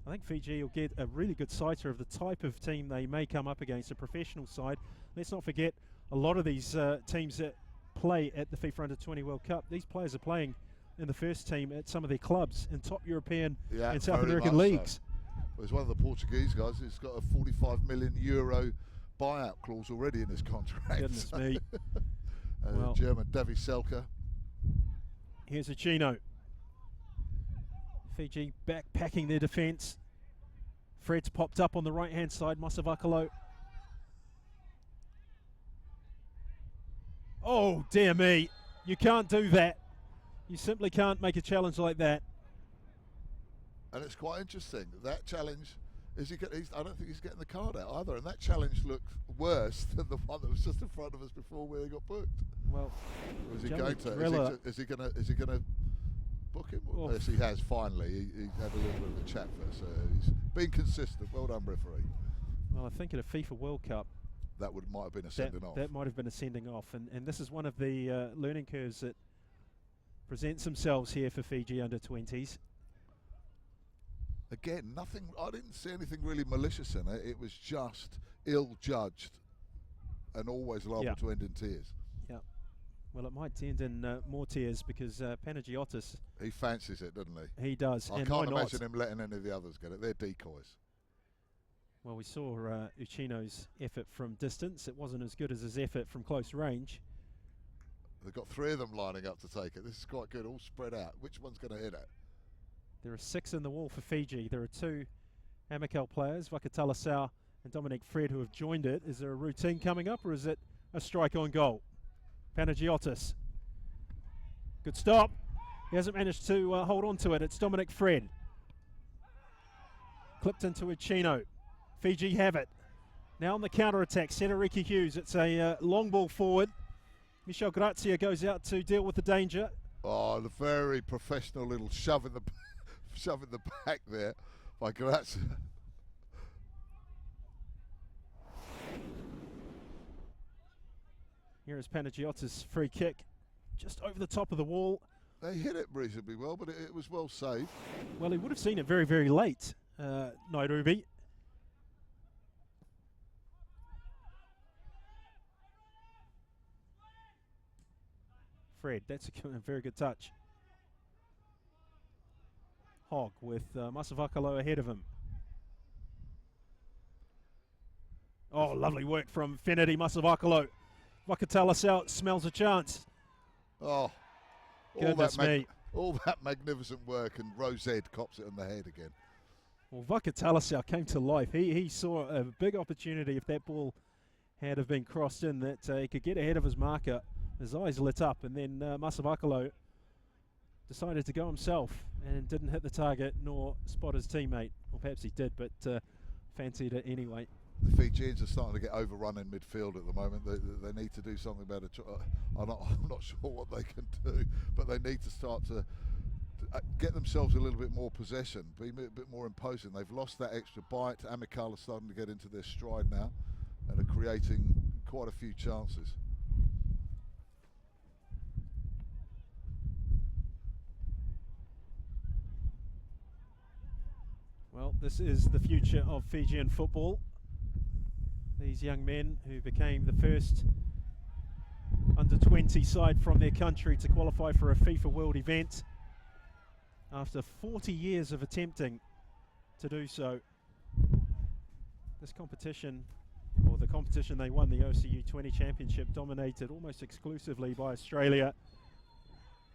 I think Fiji will get a really good sighter of the type of team they may come up against, a professional side. Let's not forget, a lot of these teams that play at the FIFA Under-20 World Cup, these players are playing in the first team at some of their clubs in top European and South American leagues. Well, there's one of the Portuguese guys who's got a €45 million buyout clause already in his contract. Goodness me. Well, German Davy Selke. Here's Uchino. Fiji backpacking their defence. Fred's popped up on the right-hand side. Masavakalo. Oh, dear me. You can't do that. You simply can't make a challenge like that. And it's quite interesting. That challenge, I don't think he's getting the card out either. And that challenge looked worse than the one that was just in front of us before where they got booked. Well, is he going to book him? Well, yes, he has finally. He had a little bit of a chat first. So he's been consistent. Well done, referee. Well, I think at a FIFA World Cup, that might have been a sending off. That might have been a sending off. And this is one of the learning curves that presents themselves here for Fiji Under-20s. Again, I didn't see anything really malicious in it. It was just ill-judged and always liable to end in tears. Yeah. Well, it might end in more tears, because Panagiotis... He fancies it, doesn't he? He does. I can't imagine him letting any of the others get it. They're decoys. Well, we saw Uchino's effort from distance. It wasn't as good as his effort from close range. They've got 3 of them lining up to take it. This is quite good, all spread out. Which one's going to hit it? There are 6 in the wall for Fiji. There are 2 Amicale players, Vakatalasau and Dominic Fred, who have joined it. Is there a routine coming up, or is it a strike on goal? Panagiotis. Good stop. He hasn't managed to hold on to it. It's Dominic Fred. Clipped into Uchino. Fiji have it. Now on the counter-attack, Setariki Hughes. It's a long ball forward. Michel Grazia goes out to deal with the danger. Oh, the very professional little shove in the shove in the back there by Grazia. Here is Panagiotis' free kick, just over the top of the wall. They hit it reasonably well, but it was well saved. Well, he would have seen it very, very late, Nairobi. Fred, that's a very good touch. Hogg with Masavakalo ahead of him. Oh, lovely work from Fenedy Masavakalo. Vakatalasau smells a chance. Oh, goodness me. All that magnificent work, and Rosed cops it on the head again. Well, Vakatalasau came to life. He saw a big opportunity if that ball had have been crossed in, that he could get ahead of his marker. His eyes lit up, and then Masavakalo decided to go himself and didn't hit the target nor spot his teammate. Or perhaps he did, but fancied it anyway. The Fijians are starting to get overrun in midfield at the moment. They need to do something about it. I'm not sure what they can do, but they need to start to get themselves a little bit more possession, be a bit more imposing. They've lost that extra bite. Amicale are starting to get into their stride now and are creating quite a few chances. Well, this is the future of Fijian football. These young men who became the first under-20 side from their country to qualify for a FIFA World event after 40 years of attempting to do so. This competition, or the competition they won, the OFC U-20 Championship, dominated almost exclusively by Australia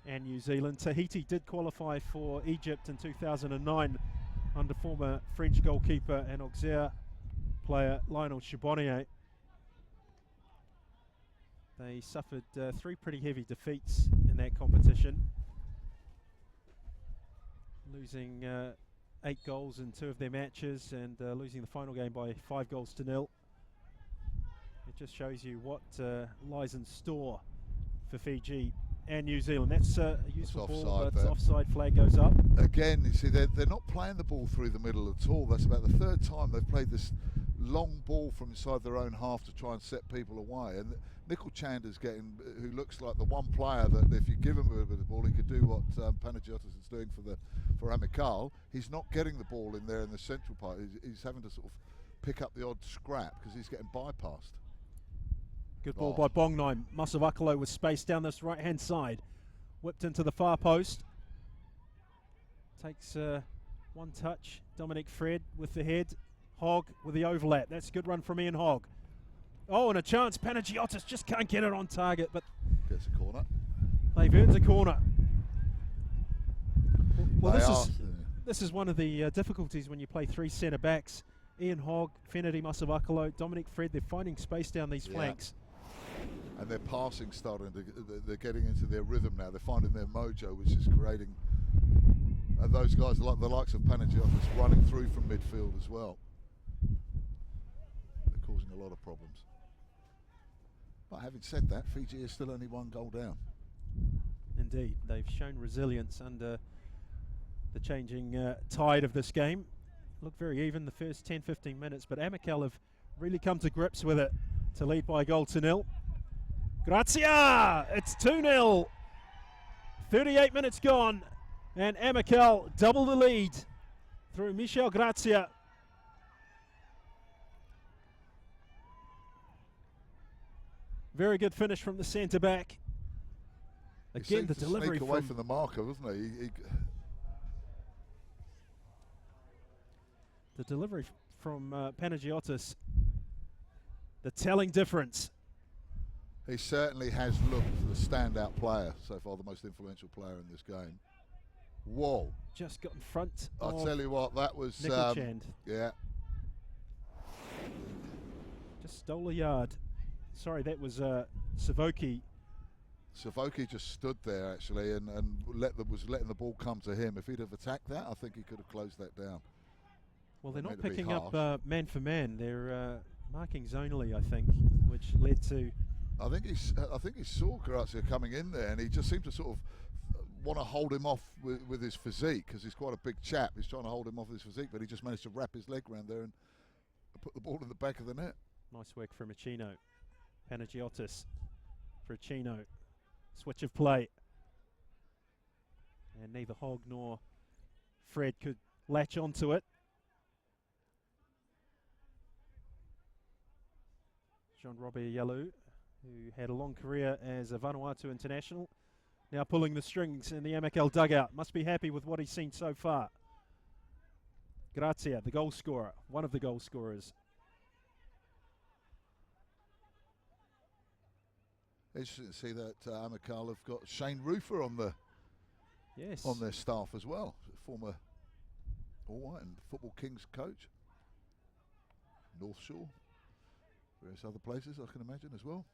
and New Zealand. Tahiti did qualify for Egypt in 2009 under former French goalkeeper and Auxerre player Lionel Charbonnier. They suffered 3 pretty heavy defeats in that competition, losing 8 goals in 2 of their matches and losing the final game by 5-0. It just shows you what lies in store for Fiji and New Zealand. That's a useful ball, but offside flag goes up. Again, you see, they're not playing the ball through the middle at all. That's about the 3rd time they've played this long ball from inside their own half to try and set people away. And Nicol Chander's who looks like the one player that if you give him a bit of the ball, he could do what Panagiotis is doing for Amicale. He's not getting the ball in there in the central part. He's having to sort of pick up the odd scrap because he's getting bypassed. Good ball by Bongnai. Masavakalo with space down this right-hand side. Whipped into the far post. Takes one touch. Dominic Fred with the head. Hogg with the overlap. That's a good run from Ian Hogg. Oh, and a chance. Panagiotis just can't get it on target, but gets a corner. They've earned a corner. Well, this is one of the difficulties when you play 3 centre-backs. Ian Hogg, Fenedy Masavakalo, Dominic Fred, they're finding space down these flanks. And their passing they're getting into their rhythm now. They're finding their mojo, which is creating, and those guys like the likes of Panagiotis running through from midfield as well. They're causing a lot of problems. But having said that, Fiji is still only 1 goal down. Indeed, they've shown resilience under the changing tide of this game. Looked very even the first 10-15 minutes, but Amicale have really come to grips with it to lead by 1-0. Grazia! It's 2-0. 38 minutes gone, and Amicale double the lead through Michel Grazia. Very good finish from the centre-back. Again, the delivery away from the marker, wasn't he? The delivery from Panagiotis. The telling difference. He certainly has looked the standout player so far, the most influential player in this game. Whoa. Just got in front. I'll tell you what, that was... Nickel-Chand. Yeah. Just stole a yard. Sorry, that was Savoki. Savoki just stood there, actually, and was letting the ball come to him. If he'd have attacked that, I think he could have closed that down. Well, they're not picking up man for man. They're marking zonally, I think, which led to... I think he saw Grazia coming in there, and he just seemed to sort of want to hold him off with his physique, because he's quite a big chap. He's trying to hold him off with his physique, but he just managed to wrap his leg around there and put the ball in the back of the net. Nice work from Achino. Panagiotis for Achino. Switch of play. And neither Hogg nor Fred could latch onto it. Jean-Robert Yalou, who had a long career as a Vanuatu international, now pulling the strings in the Amicale dugout. Must be happy with what he's seen so far. Grazia, the goal scorer, one of the goal scorers. Interesting to see that Amicale have got Shane Roofer on their staff as well, former All White and Football Kings coach. North Shore, various other places I can imagine as well.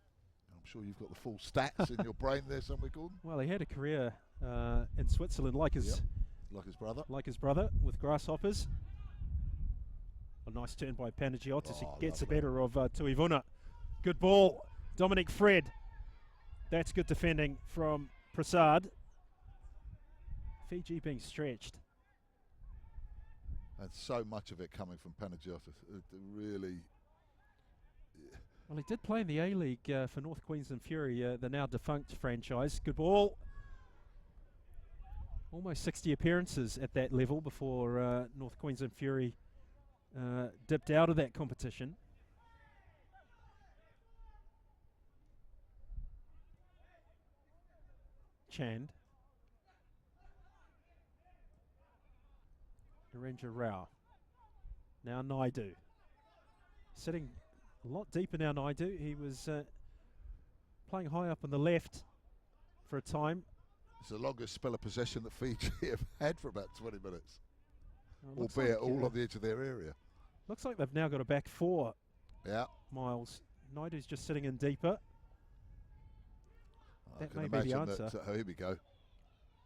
I'm sure you've got the full stats in your brain there somewhere, Gordon. Well, he had a career in Switzerland like his brother with Grasshoppers. A nice turn by Panagiotis. He gets the better of Tuivuna. Good ball, Dominic Fred. That's good defending from Prasad. Fiji being stretched. And so much of it coming from Panagiotis. Really. Well, he did play in the A-League for North Queensland Fury, the now defunct franchise. Good ball. Almost 60 appearances at that level before North Queensland Fury dipped out of that competition. Chand. Narendra Rao. Now Naidu. Sitting a lot deeper now, Naidu. He was playing high up on the left for a time. It's the longest spell of possession that Fiji have had for about 20 minutes. Albeit all on the edge of their area. Looks like they've now got a back four. Yeah. Miles. Naidu's just sitting in deeper. That may be the answer. Here we go.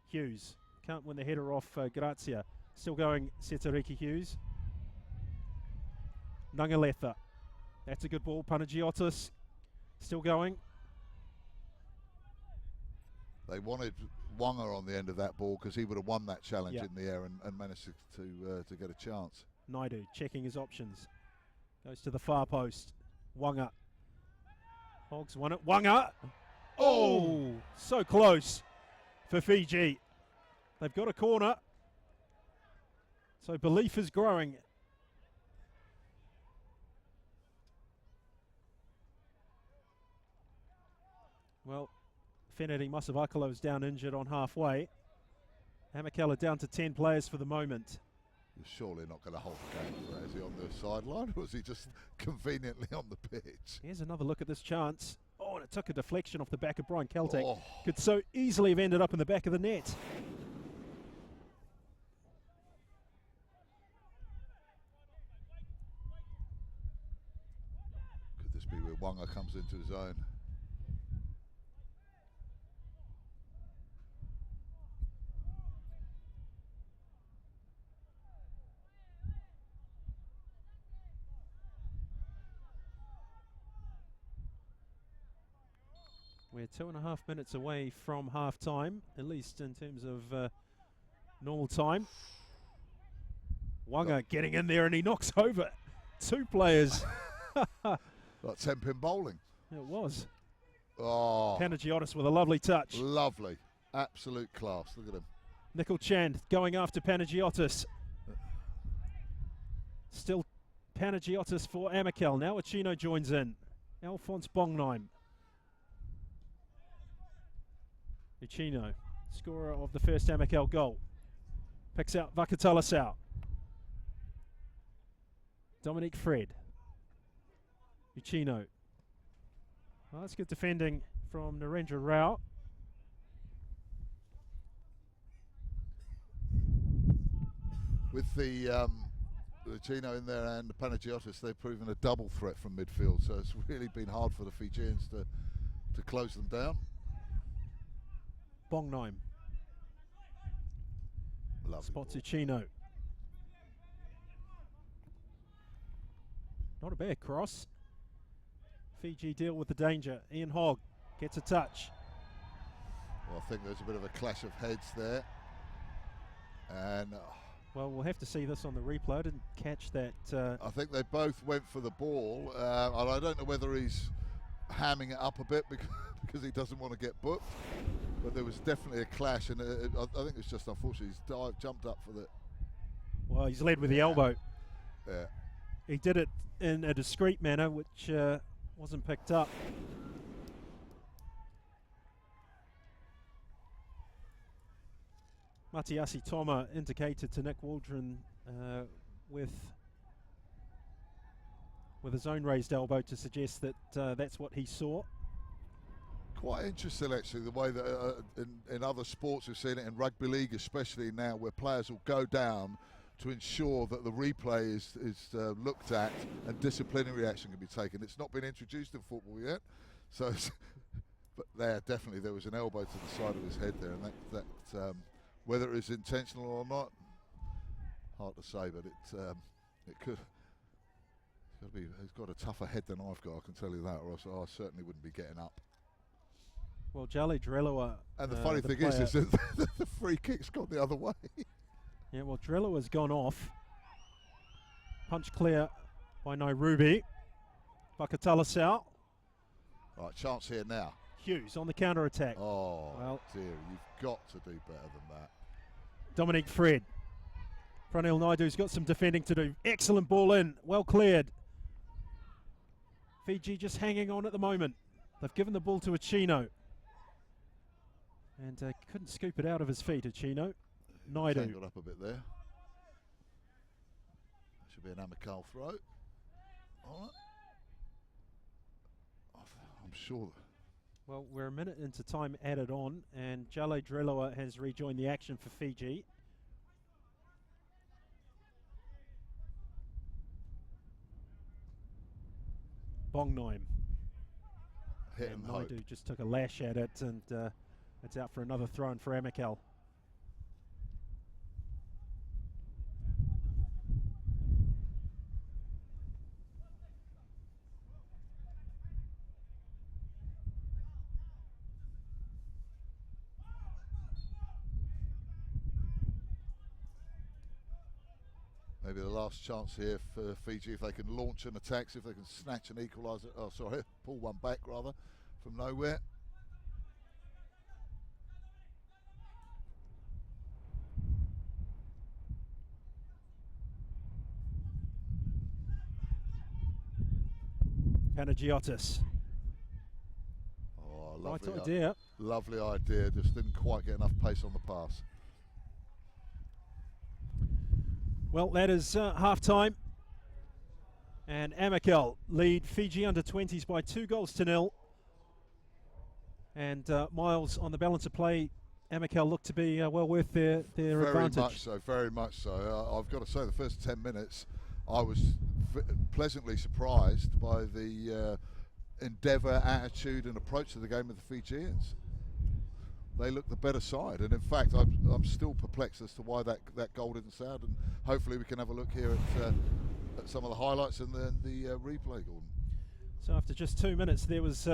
Hughes can't win the header off Grazia. Still going, Setariki Hughes. Nangaletha. That's a good ball. Panagiotis still going. They wanted Wanga on the end of that ball because he would have won that challenge in the air and managed to get a chance. Naidu checking his options. Goes to the far post. Wanga. Hogs won it. Wanga! Oh, so close for Fiji. They've got a corner. So belief is growing. Well, Feneri Masavakalo is down injured on halfway. Amicale are down to 10 players for the moment. You're surely not going to hold the game. Is he on the sideline or is he just conveniently on the pitch? Here's another look at this chance. Oh, and it took a deflection off the back of Brian Keltek. Oh. Could so easily have ended up in the back of the net. Could this be where Wanga comes into his own? We're 2.5 minutes away from half time, at least in terms of normal time. Wanga getting in there and he knocks over two players. Like 10-pin bowling. It was. Oh. Panagiotis with a lovely touch. Lovely. Absolute class. Look at him. Nickel-Chand going after Panagiotis. Still Panagiotis for Amicale. Now Achino joins in. Alphonse Bongheim. Uchino, scorer of the first Amicale goal. Picks out Vakatalasau. Dominic Fred. Uchino. Well, that's good defending from Narendra Rao. With the Chino in there and the Panagiotis, they've proven a double threat from midfield, so it's really been hard for the Fijians to close them down. Bongnaim. Spots Uchino. Not a bad cross. Fiji deal with the danger. Ian Hogg gets a touch. Well, I think there's a bit of a clash of heads there. And well, we'll have to see this on the replay. I didn't catch that. I think they both went for the ball. And I don't know whether he's hamming it up a bit because he doesn't want to get booked. But there was definitely a clash, and I think it's just unfortunate. He's jumped up for the... Well, he's led with the elbow. Yeah. He did it in a discreet manner, which wasn't picked up. Matiasi Toma indicated to Nick Waldron with his own raised elbow to suggest that that's what he saw. Quite interesting, actually, the way that in other sports we've seen it, in rugby league especially now, where players will go down to ensure that the replay is looked at and disciplinary action can be taken. It's not been introduced in football yet, so but there was an elbow to the side of his head there, and that whether it was intentional or not, hard to say, but it could. He's got a tougher head than I've got, I can tell you that, or else I certainly wouldn't be getting up. Well, Jali Drelua. And the funny thing is that the free kick's gone the other way. Yeah, well, Drelua's gone off. Punch clear by Nairobi. Bakatalasau. Right, chance here now. Hughes on the counter-attack. Oh, well, dear, you've got to do better than that. Dominic Fred. Pranil Naidu's got some defending to do. Excellent ball in, well cleared. Fiji just hanging on at the moment. They've given the ball to Uchino. And couldn't scoop it out of his feet, Uchino. Naidu. Tangled up a bit there. Should be an Amicale throw. All right. I'm sure. Well, we're a minute into time added on, and Jale Drelua has rejoined the action for Fiji. Bongnaim. Hit and Naidu just took a lash at it, and it's out for another throw in for Amicale. Maybe the last chance here for Fiji, if they can launch an attack, see if they can snatch an equaliser. Oh, sorry, pull one back rather from nowhere. Panagiotis. Oh, lovely right idea. Lovely idea. Just didn't quite get enough pace on the pass. Well, that is half-time. And Amicale lead Fiji under-20s by 2-0. And Miles, on the balance of play, Amicale looked to be well worth their advantage. Very much so. I've got to say, the first 10 minutes, I was pleasantly surprised by the endeavour, attitude and approach to the game of the Fijians. They look the better side, and in fact I'm still perplexed as to why that goal didn't sound, and hopefully we can have a look here at some of the highlights and then the replay, Gordon. So after just 2 minutes there was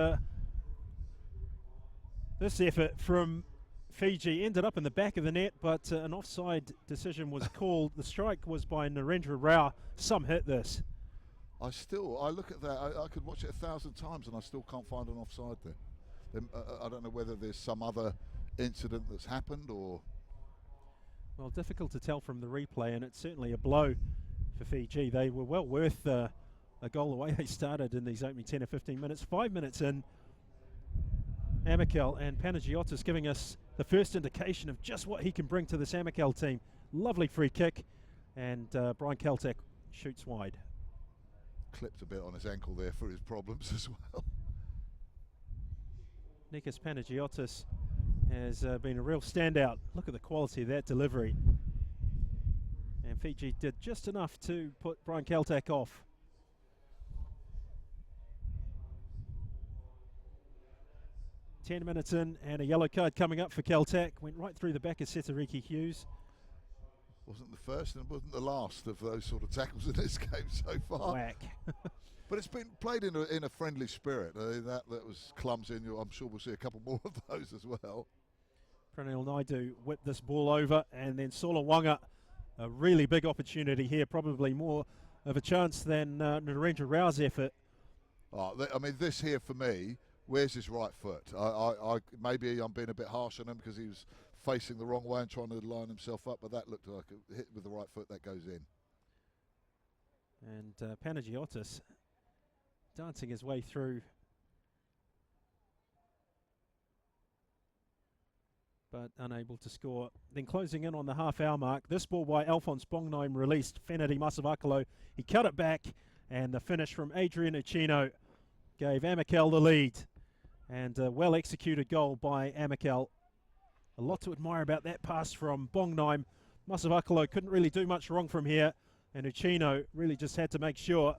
this effort from Fiji, ended up in the back of the net, but an offside decision was called. The strike was by Narendra Rao. Some hit this. I look at that, I could watch it 1,000 times and I still can't find an offside there. I don't know whether there's some other incident that's happened or... Well, difficult to tell from the replay, and it's certainly a blow for Fiji. They were well worth a goal the way they started in these opening 10 or 15 minutes. 5 minutes in, Amicale and Panagiotis giving us the first indication of just what he can bring to this Amicale team. Lovely free kick, and Brian Kaltak shoots wide. clipped a bit on his ankle there for his problems as well. Nikos Panagiotis has been a real standout. Look at the quality of that delivery. And Fiji did just enough to put Brian Kaltak off. Ten minutes in and a yellow card coming up for Kaltak. Went right through the back of Setariki Hughes. Wasn't the first and wasn't the last of those sort of tackles in this game so far. Whack. But it's been played in a friendly spirit. That was clumsy, and I'm sure we'll see a couple more of those as well. Pranil Naidu whipped this ball over, and then Sola Wanga, a really big opportunity here, probably more of a chance than Narendra Rao's effort. I mean, this here for me, where's his right foot? Maybe I'm being a bit harsh on him because he was facing the wrong way and trying to line himself up, but that looked like a hit with the right foot that goes in. And Panagiotis dancing his way through, but unable to score. Then closing in on the half-hour mark, this ball by Alphonse Bongnaim released Fenadi Masavakalo. He cut it back, and the finish from Adrian Uchino gave Amicale the lead. And a well-executed goal by Amicale. A lot to admire about that pass from Bongnaim. Masavakalo couldn't really do much wrong from here, and Uchino really just had to make sure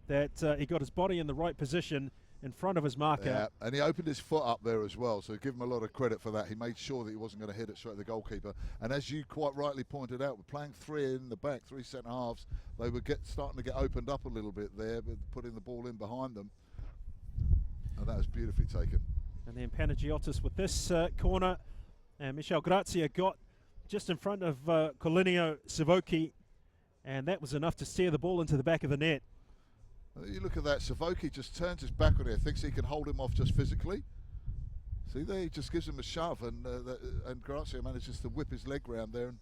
that he got his body in the right position in front of his marker. Yeah, and he opened his foot up there as well, so give him a lot of credit for that. He made sure that he wasn't going to hit it straight at the goalkeeper. And as you quite rightly pointed out, we're playing three in the back, three centre halves. They were starting to get opened up a little bit there, but putting the ball in behind them. And that was beautifully taken. And then Panagiotis with this corner. And Michel Grazia got just in front of Colinio Savoki, and that was enough to steer the ball into the back of the net. You look at that, Savoki just turns his back on here, thinks he can hold him off just physically. See there, he just gives him a shove, and Grazia manages to whip his leg round there. And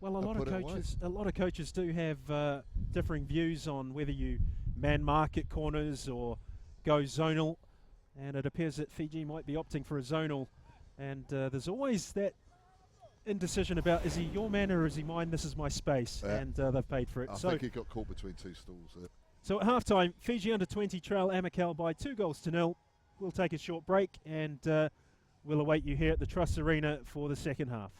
well, a lot of coaches do have differing views on whether you man market corners or go zonal, and it appears that Fiji might be opting for a zonal, and there's always that indecision about, is he your man or is he mine? This is my space, and they've paid for it. I think he got caught between two stools there. So at half-time, Fiji under-20 trail Amicale by 2-0. We'll take a short break, and we'll await you here at the Truss Arena for the second half.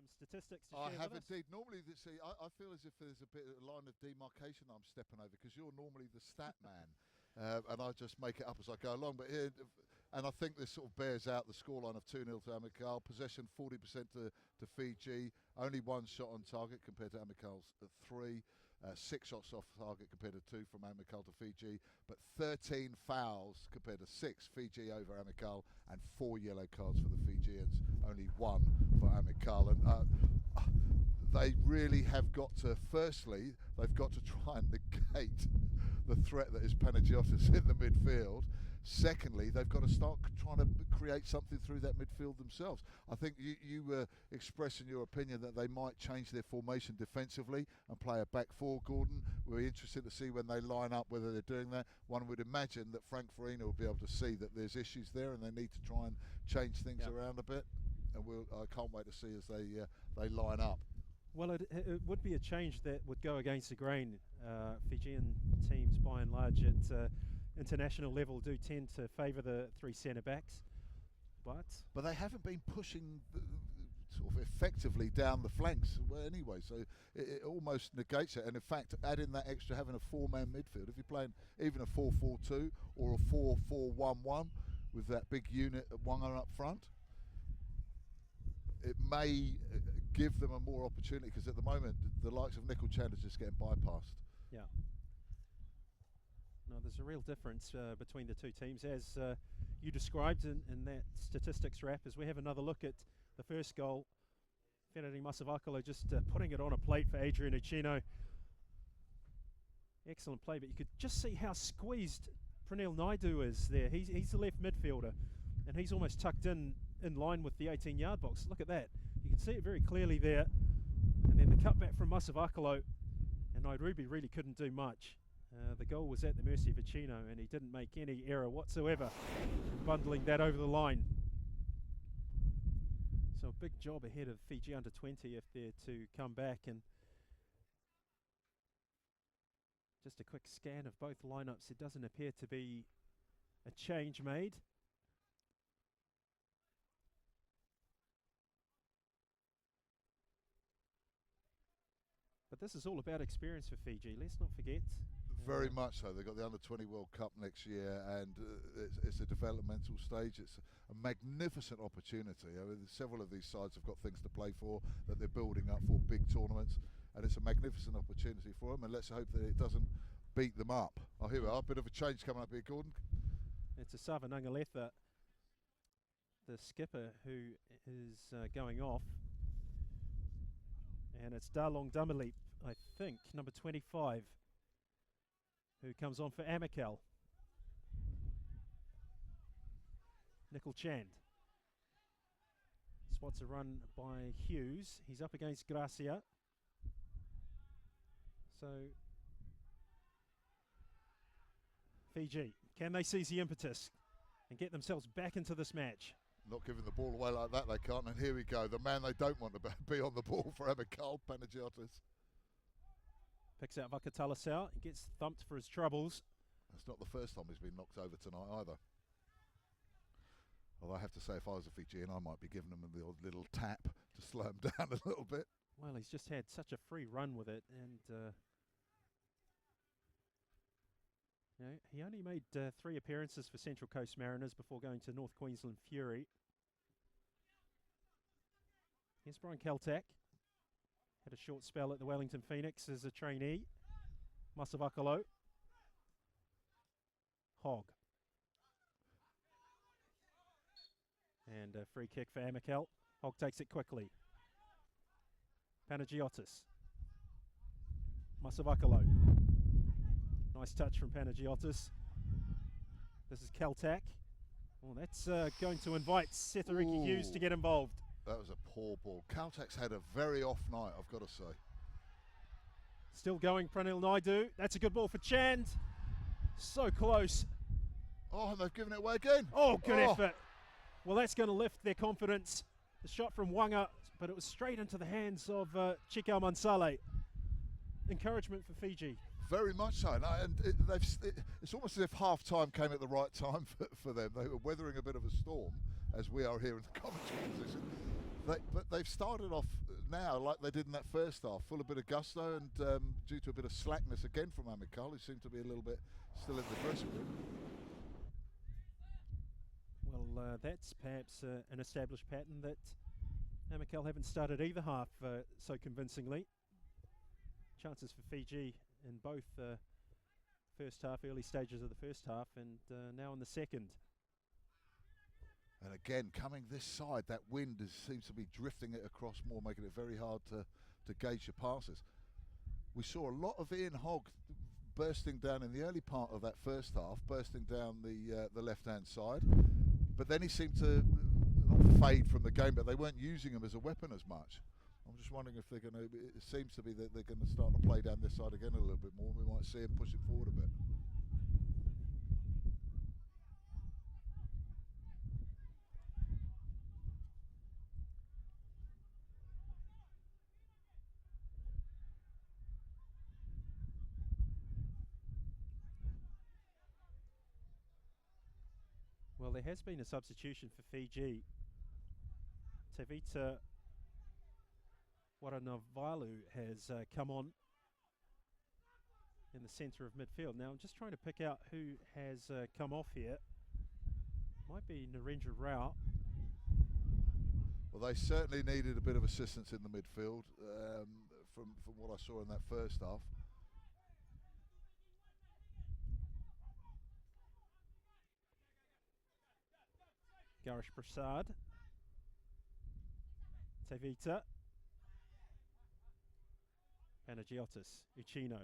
some statistics to I share have with us? indeed. Normally, I feel as if there's a bit of a line of demarcation I'm stepping over because you're normally the stat man. And I just make it up as I go along. But here, and I think this sort of bears out the scoreline of 2-0 to Amicale. Possession 40% to Fiji. Only one shot on target compared to Amicale's 3. 6 shots off target compared to 2 from Amicale to Fiji. But 13 fouls compared to 6 Fiji over Amicale, and 4 yellow cards for the Fijians. Only 1 for Amicale. And they really have got to, firstly, they've got to try and negate the threat that is Panagiotis in the midfield. Secondly, they've got to start trying to create something through that midfield themselves. I think you were expressing your opinion that they might change their formation defensively and play a back four, Gordon. We're interested to see when they line up whether they're doing that. One would imagine that Frank Farina will be able to see that there's issues there and they need to try and change things around a bit. And I can't wait to see as they line up. Well, it would be a change that would go against the grain. Fijian teams, by and large, at international level, do tend to favour the 3 centre-backs. But they haven't been pushing sort of effectively down the flanks anyway, so it almost negates it. And in fact, adding that extra, having a 4-man midfield, if you're playing even a 4-4-2 or a 4-4-1-1 with that big unit at Wanga up front, it may give them a more opportunity, because at the moment the likes of Nicol Chandler's just getting bypassed. Yeah. No, there's a real difference between the two teams, as you described in that statistics wrap. As we have another look at the first goal, Feneri Masavakalo just putting it on a plate for Adrian Uchino. Excellent play, but you could just see how squeezed Pranil Naidu is there. He's the left midfielder, and he's almost tucked in line with the 18-yard box. Look at that. You can see it very clearly there. And then the cutback from Masavakalo, and Nairubi really couldn't do much. The goal was at the mercy of Uchino, and he didn't make any error whatsoever bundling that over the line. So a big job ahead of Fiji under 20 if they're to come back. And just a quick scan of both lineups. It doesn't appear to be a change made. But this is all about experience for Fiji. Let's not forget. Very much so. They've got the Under-20 World Cup next year, and it's a developmental stage. It's a magnificent opportunity. I mean, several of these sides have got things to play for that they're building up for big tournaments, and it's a magnificent opportunity for them, and let's hope that it doesn't beat them up. Oh, here we are. A bit of a change coming up here, Gordon. It's a Savanangaletha, the skipper, who is going off. And it's Darlong Dumalip, I think, number 25, who comes on for Amicale. Nicol Chand spots a run by Hughes. He's up against Gracia. So Fiji, can they seize the impetus and get themselves back into this match? Not giving the ball away like that, they can't. And here we go. The man they don't want to be on the ball for Amicale, Panagiotis. Picks out Vakatalasau and gets thumped for his troubles. That's not the first time he's been knocked over tonight either. Although I have to say, if I was a Fijian, I might be giving him the odd little tap to slow him down a little bit. Well, he's just had such a free run with it, and you know, he only made 3 appearances for Central Coast Mariners before going to North Queensland Fury. Here's Brian Kaltak. Had a short spell at the Wellington Phoenix as a trainee. Masavakalo. Hogg. And a free kick for Amicale. Hogg takes it quickly. Panagiotis. Masavakalo. Nice touch from Panagiotis. This is Kaltak. Well, that's going to invite Sethariki Hughes to get involved. That was a poor ball. Kaltak's had a very off night, I've got to say. Still going, Pranil Naidu. That's a good ball for Chand. So close. Oh, and they've given it away again. Oh, good effort. Well, that's going to lift their confidence. The shot from Wanga, but it was straight into the hands of Chikau Mansale. Encouragement for Fiji. Very much so. And it's almost as if half-time came at the right time for them. They were weathering a bit of a storm, as we are here in the commentary position. But they've started off now like they did in that first half, full of a bit of gusto, and due to a bit of slackness again from Amicale, who seem to be a little bit still in the dressing room. Well, that's perhaps an established pattern that Amicale haven't started either half so convincingly. Chances for Fiji in both first half, early stages of the first half, and now in the second. And again, coming this side, that wind seems to be drifting it across more, making it very hard to gauge your passes. We saw a lot of Ian Hogg bursting down in the early part of that first half, bursting down the left-hand side. But then he seemed to not fade from the game, but they weren't using him as a weapon as much. I'm just wondering if they're going to, it seems to be that they're going to start to play down this side again a little bit more. We might see him push it forward a bit. Well, there has been a substitution for Fiji. Tevita Waranavalu has come on in the centre of midfield. Now I'm just trying to pick out who has come off here. Might be Narendra Rao. Well, they certainly needed a bit of assistance in the midfield from what I saw in that first half. Garish Prasad, Tevita, Panagiotis, Uchino.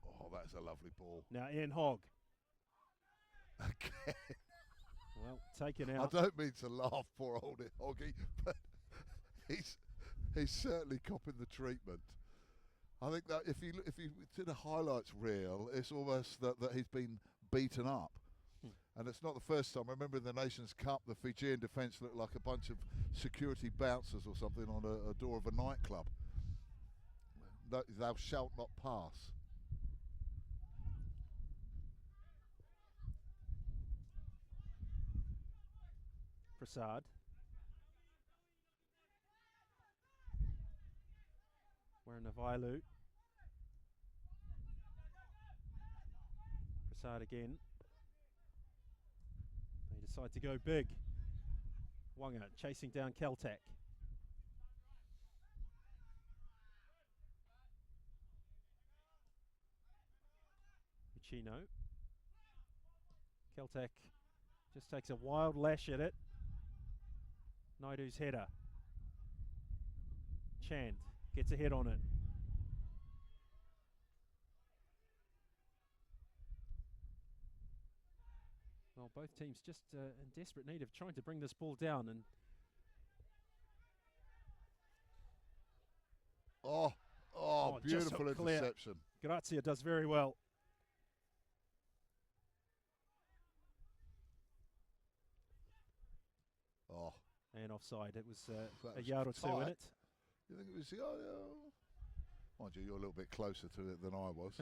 Oh, that's a lovely ball. Now Ian Hogg. Again. Well, taken out. I don't mean to laugh, poor old Hoggy, but he's certainly copping the treatment. I think that if you did a highlights reel, it's almost that he's been beaten up. And it's not the first time. I remember in the Nations Cup, the Fijian defence looked like a bunch of security bouncers or something on a door of a nightclub. Thou shalt not pass. Prasad. Waranavalu. Prasad again. They decide to go big. Wanga chasing down Keltak. Uchino. Keltak just takes a wild lash at it. Naidu's header. Chand gets a head on it. Well, both teams just in desperate need of trying to bring this ball down. And oh, beautiful interception. Grazia does very well. Oh. And offside. It was a yard or two in it. You think it was? Mind you, you're a little bit closer to it than I was,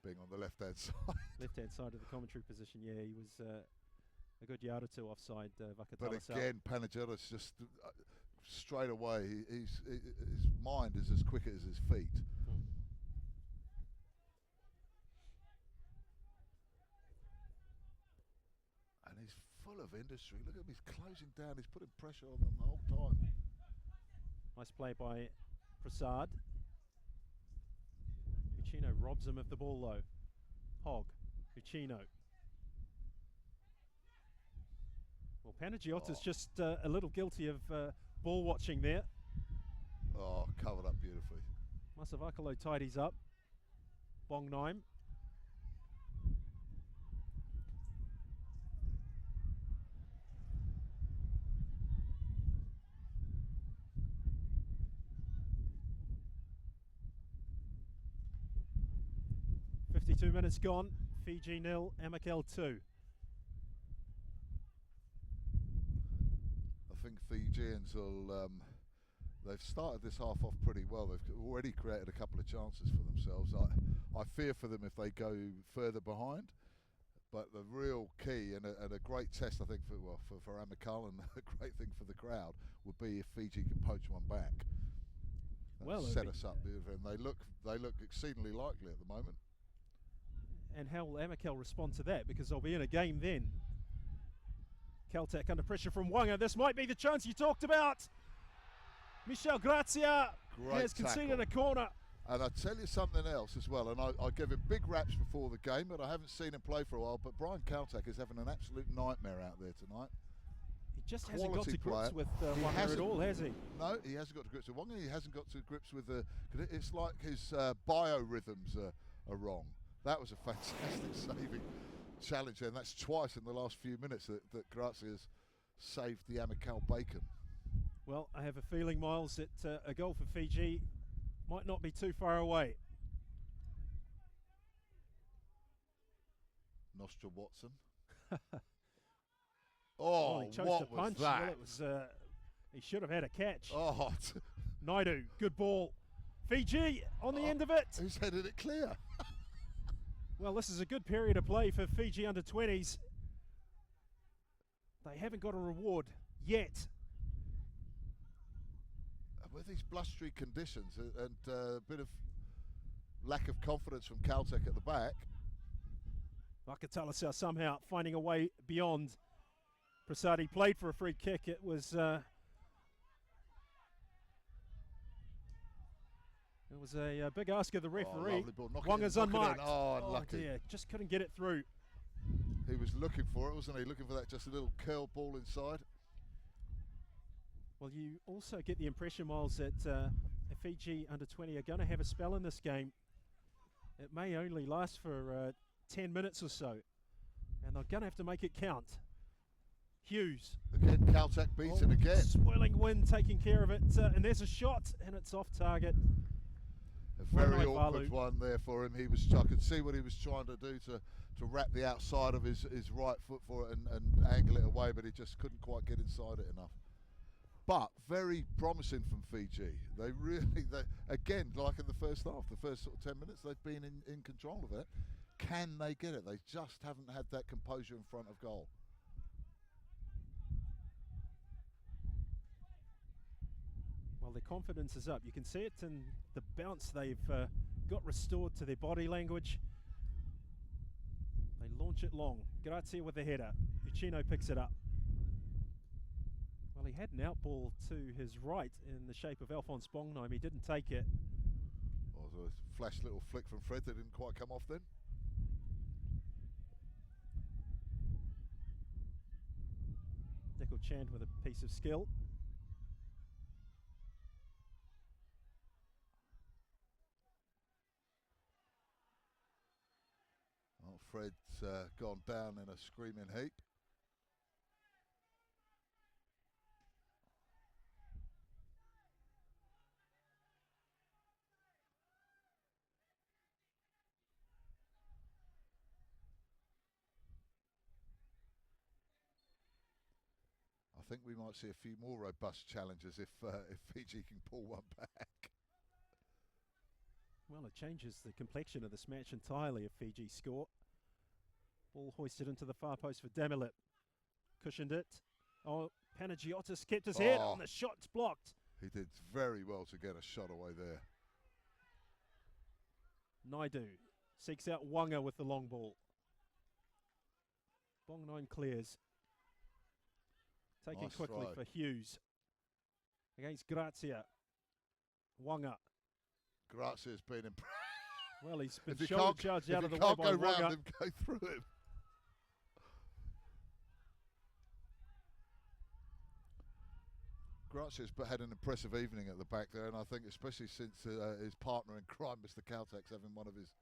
being on the left-hand side. Left-hand side of the commentary position. Yeah, he was a good yard or two offside. But again, Panagiotis just straight away. His mind is as quick as his feet. And he's full of industry. Look at him, he's closing down, he's putting pressure on them the whole time. Nice play by Prasad. Uchino robs him of the ball though. Hogg, Uchino. Well, Panagiotis just a little guilty of ball watching there. Oh, covered up beautifully. Masavakalo tidies up. Bongnaim. .52 minutes gone. Fiji 0, Amicale 2. I think Fijians will. They've started this half off pretty well. They've already created a couple of chances for themselves. I fear for them if they go further behind, But the real key and a great test, I think, for Amicale, and a great thing for the crowd would be if Fiji can poach one back. Well, set us up beautifully, and they look exceedingly likely at the moment. And how will Amicale respond to that? Because they'll be in a game then. Caltech under pressure from Wanga. This might be the chance you talked about. Michel Grazia has conceded a corner. And I tell you something else as well, and I give him big raps before the game, but I haven't seen him play for a while. But Brian Caltech is having an absolute nightmare out there tonight. He just hasn't got to grips with Wanga at all, has he? No, he hasn't got to grips with Wanga. He hasn't got to grips with the. It's like his biorhythms are wrong. That was a fantastic saving challenge there, and that's twice in the last few minutes that Grazia has saved the Amicale bacon. Well, I have a feeling, Miles, that a goal for Fiji might not be too far away. Nostra Watson. Oh, he chose what to punch. was that? Well, it was, he should have had a catch. Oh, Naidu, good ball. Fiji on the end of it. Who's headed it clear? Well, this is a good period of play for Fiji under 20s. They haven't got a reward yet. With these blustery conditions and a bit of lack of confidence from Caltech at the back. Wakatalasa somehow finding a way beyond. Prasad played for a free kick. It was a big ask of the referee. Wanga's unmarked. Oh, unlucky. Dear, just couldn't get it through. He was looking for it, wasn't he? Looking for that just a little curl ball inside. Well, you also get the impression, Miles, that Fiji under 20 are going to have a spell in this game. It may only last for 10 minutes or so, and they're going to have to make it count. Hughes. Again, Caltech beaten again. Swirling wind taking care of it, and there's a shot, and it's off target. A very awkward one there for him. I could see what he was trying to do to wrap the outside of his right foot for it and angle it away, but he just couldn't quite get inside it enough. But very promising from Fiji. They again, like in the first half, the first sort of 10 minutes, they've been in control of it. Can they get it? They just haven't had that composure in front of goal. Well, their confidence is up. You can see it in the bounce. They've got restored to their body language. They launch it long. Grazia with the header. Uchino picks it up. Well, he had an outball to his right in the shape of Alphonse Bongnheim. He didn't take it. Oh, so a flash little flick from Fred that didn't quite come off then. Nickel Chand with a piece of skill. Oh, Fred's gone down in a screaming heap. I think we might see a few more robust challenges if Fiji can pull one back. Well, it changes the complexion of this match entirely if Fiji score. Ball hoisted into the far post for Damilip. Cushioned it. Oh, Panagiotis kept his head on the shot's blocked. He did very well to get a shot away there. Naidu seeks out Wanga with the long ball. Bongnheim clears. Taken Nice quickly throw. for Hughes. Against Grazia. Wanga. Grazia's been Well, he's been if you shoulder charged out of the way can't by go Wanga. round him, go through him. Grazia's had an impressive evening at the back there, and I think especially since his partner in crime, Mr. Caltech's having one of his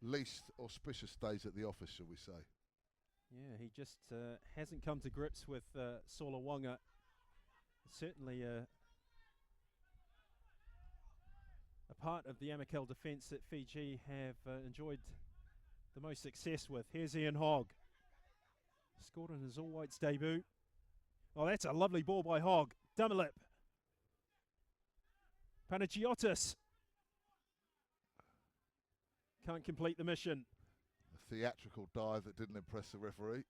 least auspicious days at the office, shall we say. Yeah, he just hasn't come to grips with Sola Wanga. Certainly a part of the Amicale defence that Fiji have enjoyed the most success with. Here's Ian Hogg. Scored in his All Whites debut. Oh, that's a lovely ball by Hogg. Damilip. Panagiotis. Can't complete the mission. theatrical dive that didn't impress the referee.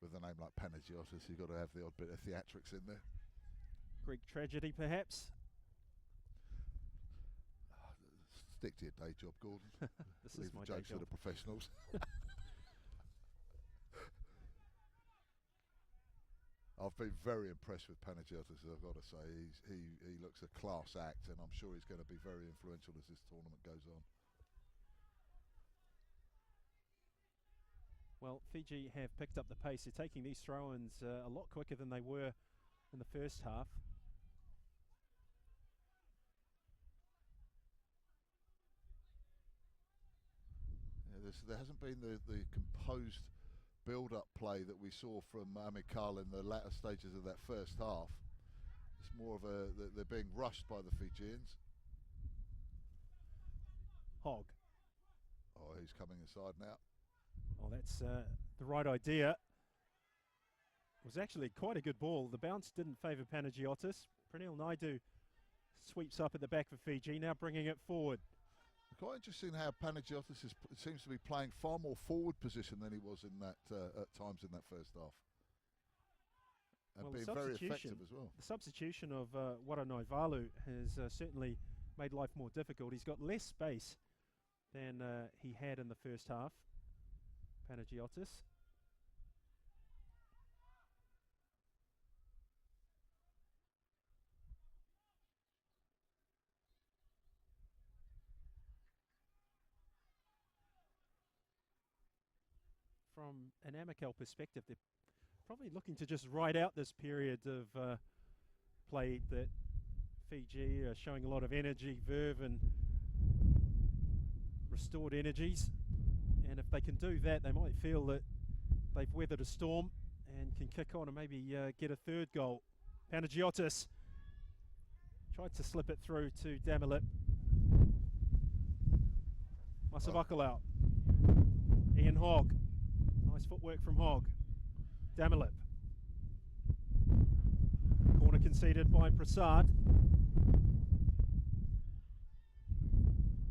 With a name like Panagiotis, you've got to have the odd bit of theatrics in there. Greek tragedy, perhaps? Stick to your day job, Gordon. This Leave is my the day jokes job. to the professionals. I've been very impressed with Panagiotis, I've got to say. He looks a class act, and I'm sure he's going to be very influential as this tournament goes on. Well, Fiji have picked up the pace. They're taking these throw-ins a lot quicker than they were in the first half. Yeah, there hasn't been the composed build-up play that we saw from Amicale in the latter stages of that first half. It's more of they're being rushed by the Fijians. Hogg. Oh, he's coming inside now. Oh, that's the right idea. It was actually quite a good ball. The bounce didn't favour Panagiotis. Pranil Naidu sweeps up at the back for Fiji, now bringing it forward. Quite interesting how Panagiotis seems to be playing far more forward position than he was in that at times in that first half, and well, being very effective as well. The substitution of Waranaivalu has certainly made life more difficult. He's got less space than he had in the first half, Panagiotis. From an Amicale perspective, they're probably looking to just ride out this period of play that Fiji are showing a lot of energy, verve and restored energies. And if they can do that, they might feel that they've weathered a storm and can kick on and maybe get a third goal. Panagiotis tried to slip it through to Damilip. Masavakalau. Ian Hogg. Nice footwork from Hogg. Damilip. Corner conceded by Prasad.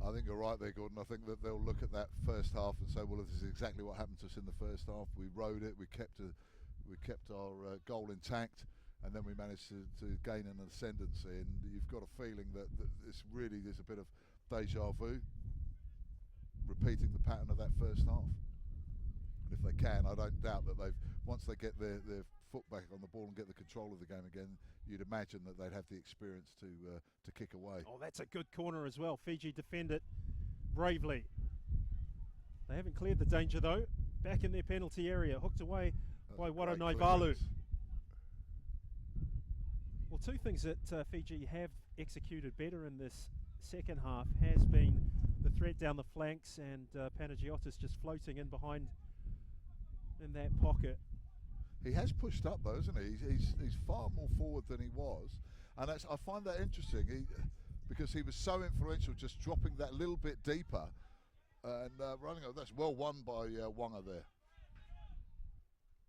I think you're right there, Gordon. I think that they'll look at that first half and say, well, this is exactly what happened to us in the first half. We rode it, we kept our goal intact, and then we managed to gain an ascendancy. And you've got a feeling that this really is a bit of deja vu, repeating the pattern of that first half. And if they can, I don't doubt that once they get their foot back on the ball and get the control of the game again, you'd imagine that they'd have the experience to kick away. Oh, that's a good corner as well. Fiji defend it bravely. They haven't cleared the danger though. Back in their penalty area, hooked away by Waranaivalu. Well, two things that Fiji have executed better in this second half has been the threat down the flanks and Panagiotis just floating in behind in that pocket. He has pushed up though, isn't he? He's far more forward than he was, and I find that interesting. Because he was so influential, just dropping that little bit deeper and running. That's well won by Wanga there.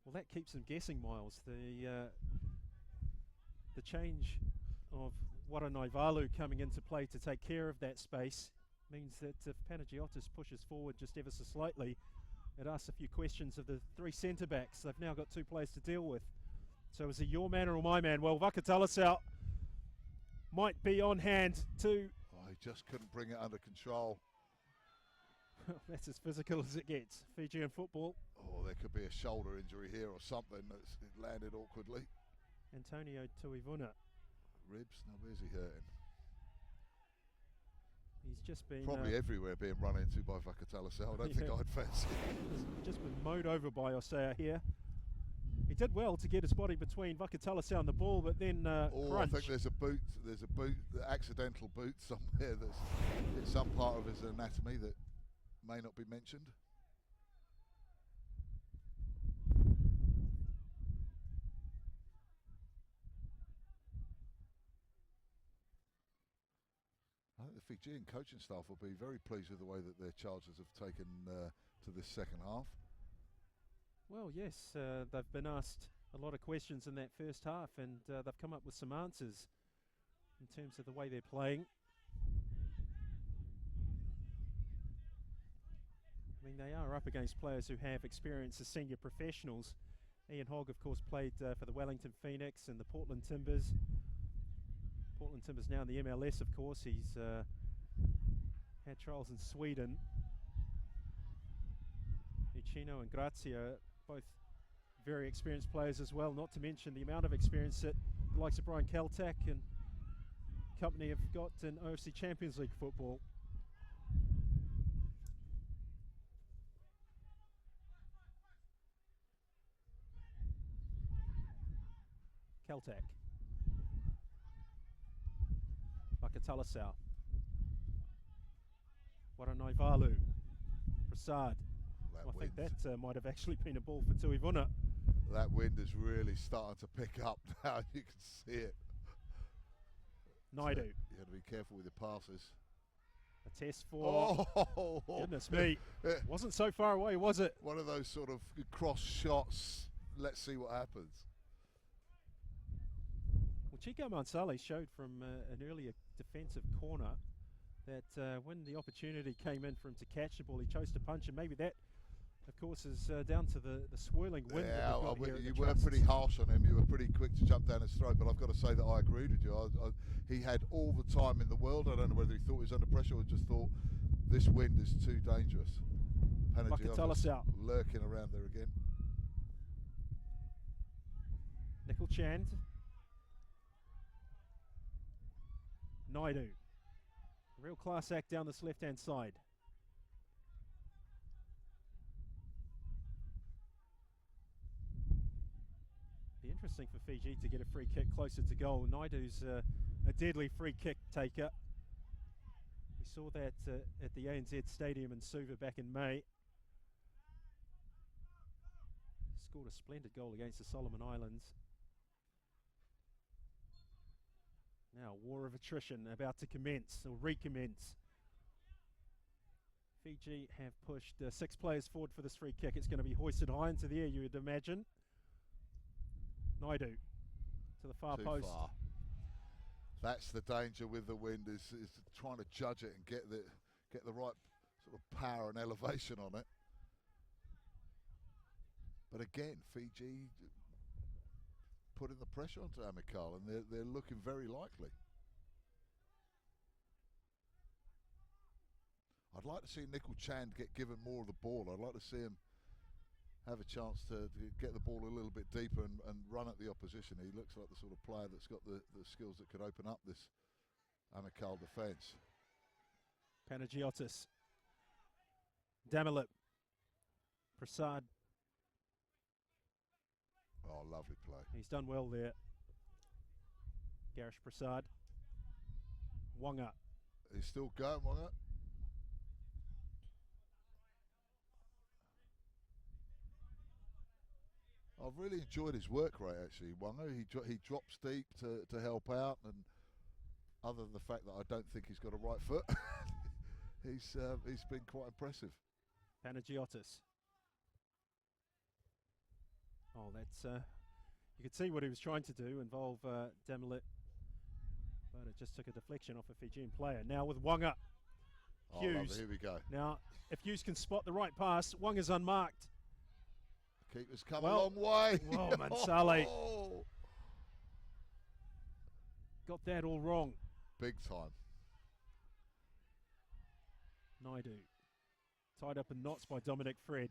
Well, that keeps them guessing, Miles. The change of Waranaivalu coming into play to take care of that space means that if Panagiotis pushes forward just ever so slightly, it asks a few questions of the three centre-backs. They've now got two players to deal with. So is it your man or my man? Well, Vakatalasau might be on hand to... Oh, he just couldn't bring it under control. That's as physical as it gets. Fijian football. Oh, there could be a shoulder injury here or something that's landed awkwardly. Antonio Tuivuna. Ribs? No, where's he hurting? He's just been... Probably everywhere being run into by Vakatalasau. I don't think I'd fancy it. He's just been mowed over by Osea here. He did well to get his body between Vakatalasau and the ball, but then crunch. I think there's a boot, the accidental boot somewhere that's hit some part of his anatomy that may not be mentioned. I think the Fijian coaching staff will be very pleased with the way that their charges have taken to this second half. Well, yes, they've been asked a lot of questions in that first half, and they've come up with some answers in terms of the way they're playing. I mean, they are up against players who have experience as senior professionals. Ian Hogg, of course, played for the Wellington Phoenix and the Portland Timbers. Portland Timbers now in the MLS, of course. He's had trials in Sweden. Uchino and Grazia, both very experienced players as well, not to mention the amount of experience that the likes of Brian Kaltak and company have got in OFC Champions League football. Kaltak. Bakatalasau. Waranaivalu. Prasad. I think that might have actually been a ball for Tuivuna. That wind is really starting to pick up now. You can see it. Naidu. So you have to be careful with your passes. A test for... Oh, goodness me. Wasn't so far away, was it? One of those sort of cross shots. Let's see what happens. Well, Chico Mansali showed from an earlier defensive corner that when the opportunity came in for him to catch the ball, he chose to punch, and maybe that, of course, is down to the swirling wind. Yeah, you were pretty harsh on him. You were pretty quick to jump down his throat, but I've got to say that I agreed with you. He had all the time in the world. I don't know whether he thought he was under pressure or just thought this wind is too dangerous. Bakatalasau lurking around there again. Nickel Chand. Naidu. A real class act down this left-hand side. Be interesting for Fiji to get a free kick closer to goal. Naidu's a deadly free kick taker. We saw that at the ANZ Stadium in Suva back in May. Scored a splendid goal against the Solomon Islands. Now, war of attrition about to commence, or recommence. Fiji have pushed 6 players forward for this free kick. It's going to be hoisted high into the air, you would imagine. Naidu to the far post. Far. That's the danger with the wind, is trying to judge it and get the right sort of power and elevation on it. But again, Fiji putting the pressure onto Amicale, and they're looking very likely. I'd like to see Nickel Chand get given more of the ball. I'd like to see him have a chance to get the ball a little bit deeper and run at the opposition. He looks like the sort of player that's got the skills that could open up this Amicale defence. Panagiotis. Damalip. Prasad. Oh, lovely play. He's done well there. Garish Prasad. Wanga. He's still going, Wanga. I've really enjoyed his work rate, actually, Wanga. He drops deep to help out, and other than the fact that I don't think he's got a right foot, he's been quite impressive. Panagiotis. Oh, that's you could see what he was trying to do, involve Damalip, but it just took a deflection off a Fijian player. Now with Wanga. Oh, Hughes. lovely. Here we go. Now, if Hughes can spot the right pass, Wanga's unmarked. Keeper's come a long way. Whoa, Mansali. Got that all wrong. Big time. Naidu. Tied up in knots by Dominic Fred.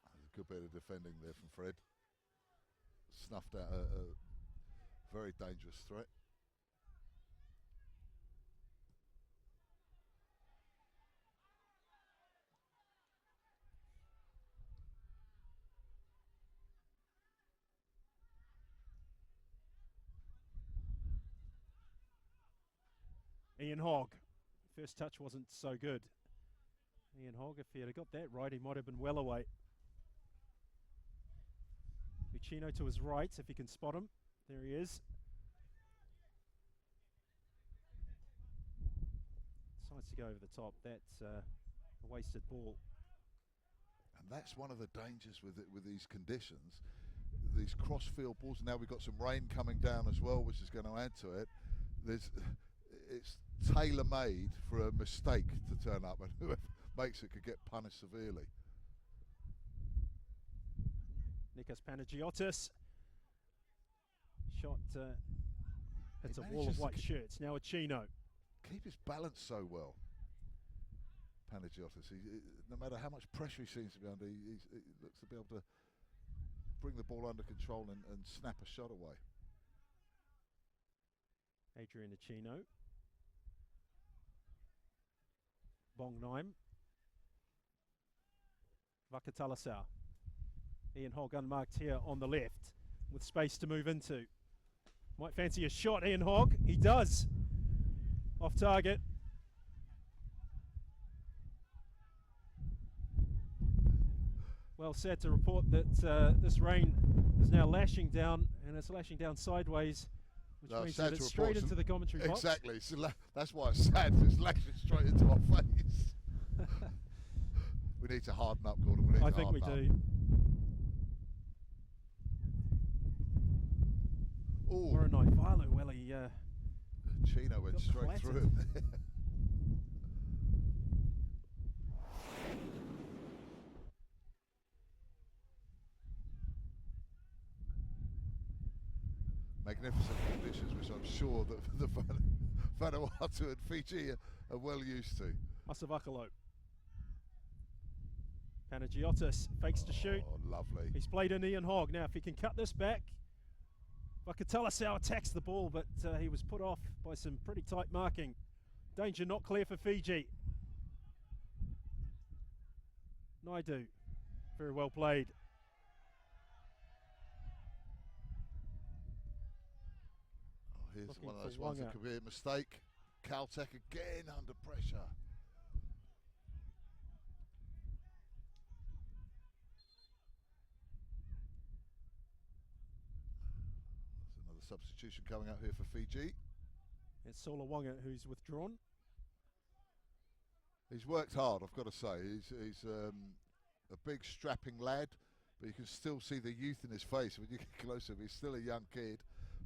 A good bit of defending there from Fred. Snuffed out a very dangerous threat. Ian Hogg. First touch wasn't so good. Ian Hogg, if he had got that right, he might have been well away. Uchino to his right, if he can spot him. There he is. Decides to go over the top. That's a wasted ball. And that's one of the dangers with these conditions. These cross-field balls. Now we've got some rain coming down as well, which is going to add to it. It's tailor-made for a mistake to turn up, and whoever makes it could get punished severely. Nikos Panagiotis. Shot hits a wall manages of to white shirts. Now a Chino. Keep his balance so well. Panagiotis, no matter how much pressure he seems to be under, he looks to be able to bring the ball under control and snap a shot away. Adrian Achino. Bongnaim. Vakatalasau. Ian Hogg unmarked here on the left with space to move into. Might fancy a shot, Ian Hogg. He does. Off target. Well, sad to report that this rain is now lashing down, and it's lashing down sideways, which means that it's straight into the commentary box. Exactly. So that's why it's sad. It's lashing straight into our face. We need to harden up, Gordon. I think we do. Moronai Valo, well, he Chino went straight through it. Magnificent conditions, which I'm sure that the Vanuatu and Fiji are well used to. Masavakalo. Panagiotis fakes to shoot. Oh, lovely. He's played in Ian Hogg. Now, if he can cut this back, Vakatalasau attacks the ball, but he was put off by some pretty tight marking. Danger not clear for Fiji. Naidu, very well played. Oh, here's one of those ones that could be a mistake. Caltech again under pressure. Substitution coming out here for Fiji. It's Sola Wonga who's withdrawn. He's worked hard, I've got to say. He's a big strapping lad, but you can still see the youth in his face when you get closer. He's still a young kid,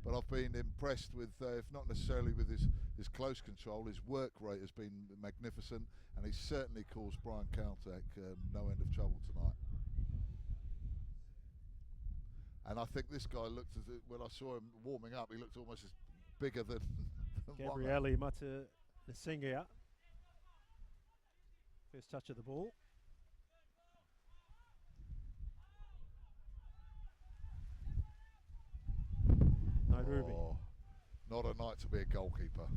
but I've been impressed with, if not necessarily with his close control, his work rate has been magnificent, and he's certainly caused Brian Caltech no end of trouble tonight. And I think this guy looked, when I saw him warming up, he looked almost as bigger than Gabriele Mata Nsingia. First touch of the ball. Nairobi. Oh, not a night to be a goalkeeper.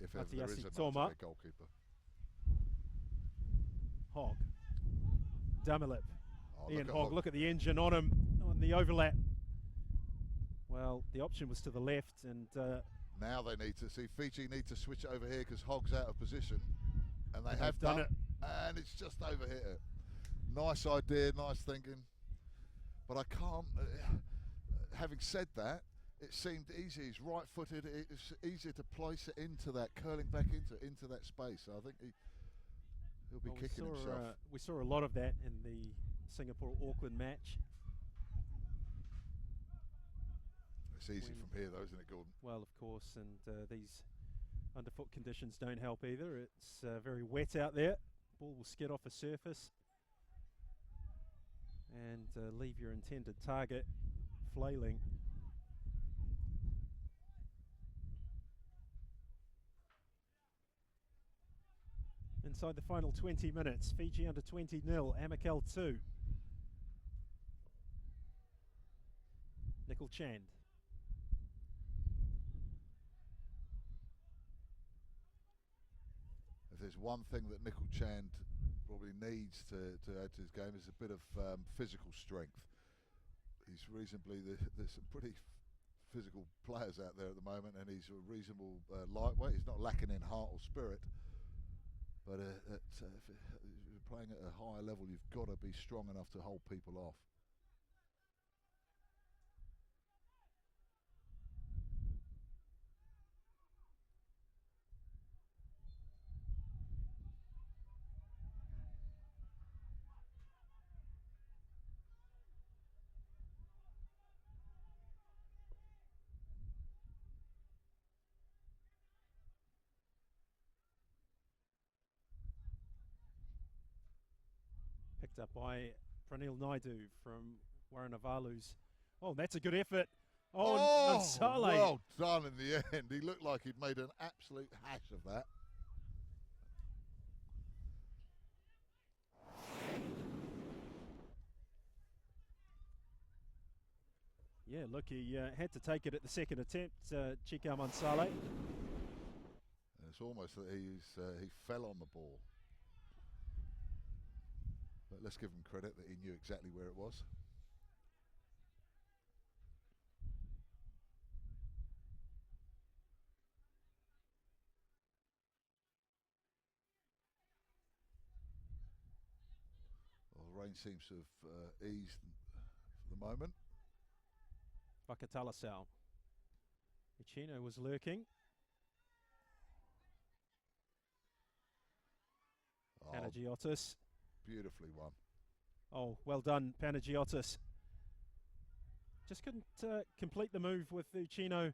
If ever there is a night to be a goalkeeper. Hogg. Damalip. Oh, Ian Hogg, look at the engine on him, on the overlap. Well, the option was to the left, and now they need to see, Fiji need to switch it over here because Hogg's out of position, and they have done it, and it's just overhit it. Nice idea, nice thinking, but I can't, having said that, it seemed easy. He's right-footed, it's easier to place it into that, curling back into that space, so I think he'll be kicking himself. We saw a lot of that in the Singapore-Auckland match. It's easy from here though, isn't it, Gordon? Well, of course, and these underfoot conditions don't help either. It's very wet out there. Ball will skid off a surface and leave your intended target flailing. Inside the final 20 minutes, Fiji under 20 0, Amicale 2. Nickel Chand. If there's one thing that Nickel Chand probably needs to add to his game is a bit of physical strength. He's reasonably, there's some pretty physical players out there at the moment, and he's a reasonable lightweight. He's not lacking in heart or spirit. But if you're playing at a higher level, you've got to be strong enough to hold people off. Picked up by Pranil Naidu from Warrenavalu's. Oh, that's a good effort. Oh, Mansale. Well done in the end. He looked like he'd made an absolute hash of that. Yeah, look, he had to take it at the second attempt, Chico Mansale. And it's almost that he fell on the ball. But let's give him credit that he knew exactly where it was. Well, the rain seems to have eased for the moment. Vakatalasau. Ichino was lurking. Panagiotis. Beautifully won. Oh, well done, Panagiotis. Just couldn't complete the move with Ichino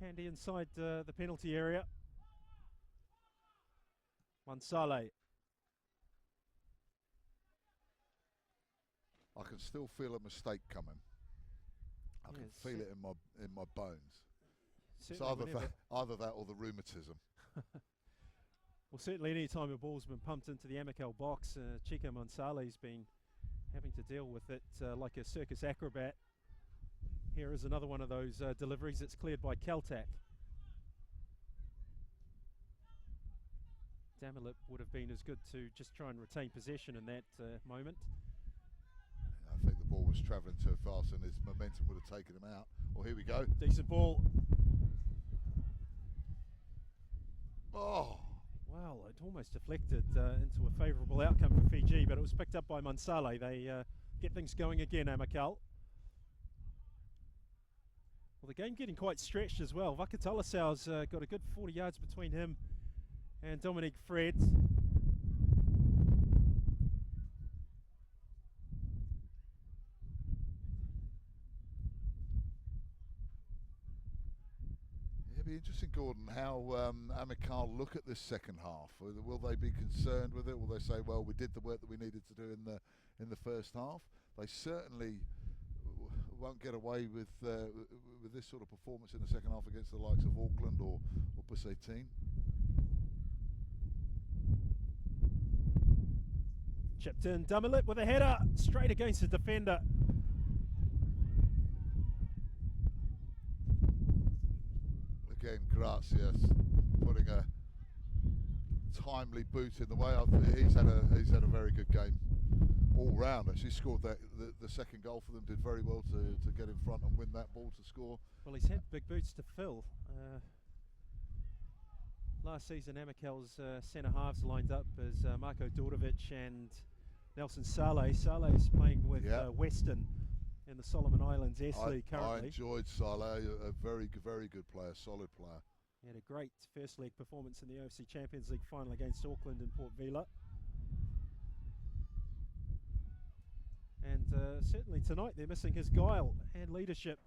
handy inside the penalty area. Mansale. I can still feel a mistake coming. I can feel it in my bones. It's either that or the rheumatism. Well, certainly any time a ball's been pumped into the Amicale box, Chico Mansale's been having to deal with it like a circus acrobat. Here is another one of those deliveries. It's cleared by Caltac. Damilip would have been as good to just try and retain possession in that moment. I think the ball was travelling too fast and his momentum would have taken him out. Well, here we go. Decent ball. Oh! Well, it almost deflected into a favourable outcome for Fiji, but it was picked up by Mansale. They get things going again, Amicale. Well, the game getting quite stretched as well. Vakatalasau's got a good 40 yards between him and Dominic Fred. It'll be interesting, Gordon, how Amicale look at this second half. Will they be concerned with it? Will they say, well, we did the work that we needed to do in the first half? They certainly won't get away with this sort of performance in the second half against the likes of Auckland or Busaitine. Chipped in, Damilip with a header straight against the defender. Again, Gracias putting a timely boot in the way. He's had a very good game all round. Actually scored the second goal for them. Did very well to get in front and win that ball to score. Well, he's had big boots to fill. Last season, Amicale's centre halves lined up as Marko Dorovic and Nelson Saleh. Saleh's playing with Western in the Solomon Islands S League currently. I enjoyed Saleh, a very good player, solid player. He had a great first leg performance in the OFC Champions League final against Auckland and Port Vila. And certainly tonight they're missing his guile and leadership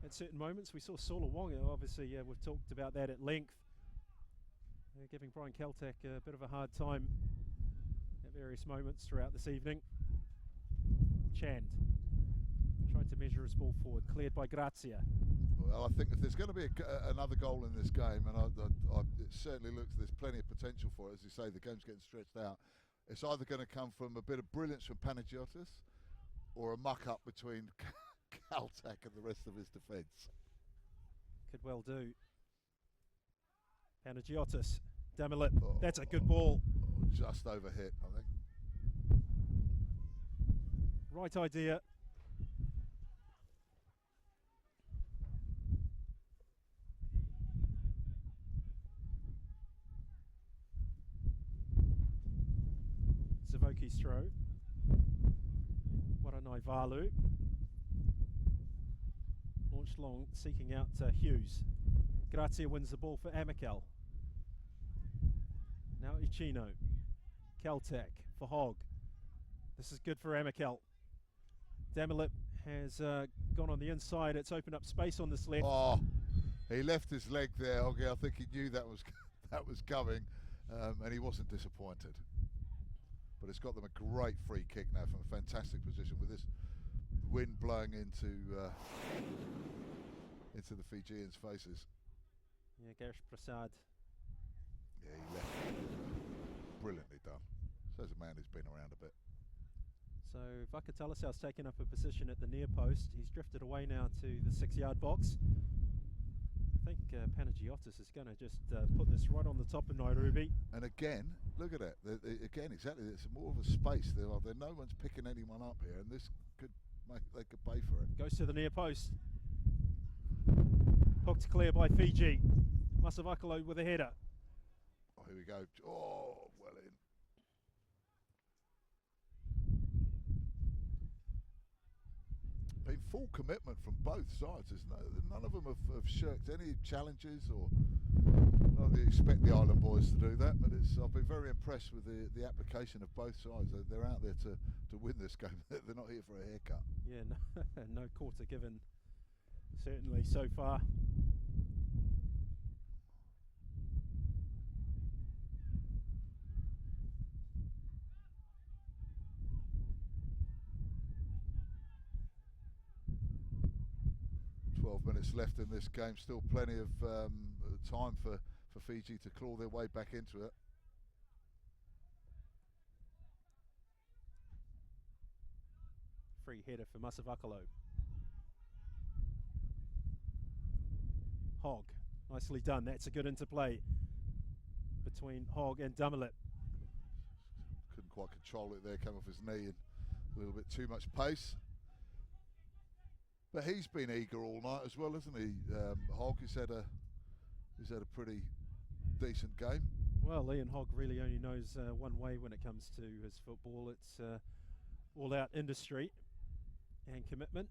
at certain moments. We saw Saula Wonga, obviously we've talked about that at length. Giving Brian Caltac a bit of a hard time at various moments throughout this evening. Chand tried to measure his ball forward, cleared by Grazia. Well, I think if there's going to be another goal in this game, and it certainly looks there's plenty of potential for it, as you say, the game's getting stretched out. It's either going to come from a bit of brilliance from Panagiotis or a muck-up between Caltac and the rest of his defence. Could well do. Panagiotis, Damilip, that's a good ball. Just overhit, I think. Right idea. Zavoki's throw. Waranaivalu. Launched long, seeking out Hughes. Grazia wins the ball for Amicale. Now Ichino. Caltac for Hogg. This is good for Amicale. Damilip has gone on the inside. It's opened up space on this left. Oh, he left his leg there. Okay, I think he knew that was coming, and he wasn't disappointed. but it's got them a great free kick now from a fantastic position with this wind blowing into the Fijians' faces. Yeah, Garish Prasad. Yeah, he left it. Brilliantly done. Says a man who's been around a bit. So Vakatalasau's taken up a position at the near post. He's drifted away now to the 6-yard box. I think Panagiotis is going to just put this right on the top of Nairobi. And again, look at it. Again, exactly. It's more of a space. No one's picking anyone up here, and this they could pay for it. Goes to the near post. Hooked clear by Fiji. Masavakalo with a header. Oh, here we go. Oh, well in. Been full commitment from both sides. None of them have shirked any challenges, or not that you expect the Island boys to do that, but I've been very impressed with the application of both sides. They're out there to win this game. They're not here for a haircut. Yeah, no quarter given, certainly so far. Minutes left in this game. Still plenty of time for Fiji to claw their way back into it. Free header for Masavakalo. Hogg, nicely done. That's a good interplay between Hogg and Dumoulin. Couldn't quite control it there. Came off his knee and a little bit too much pace. But he's been eager all night as well, hasn't he? Hogg has had a pretty decent game. Well, Ian Hogg really only knows one way when it comes to his football. It's all-out industry and commitment.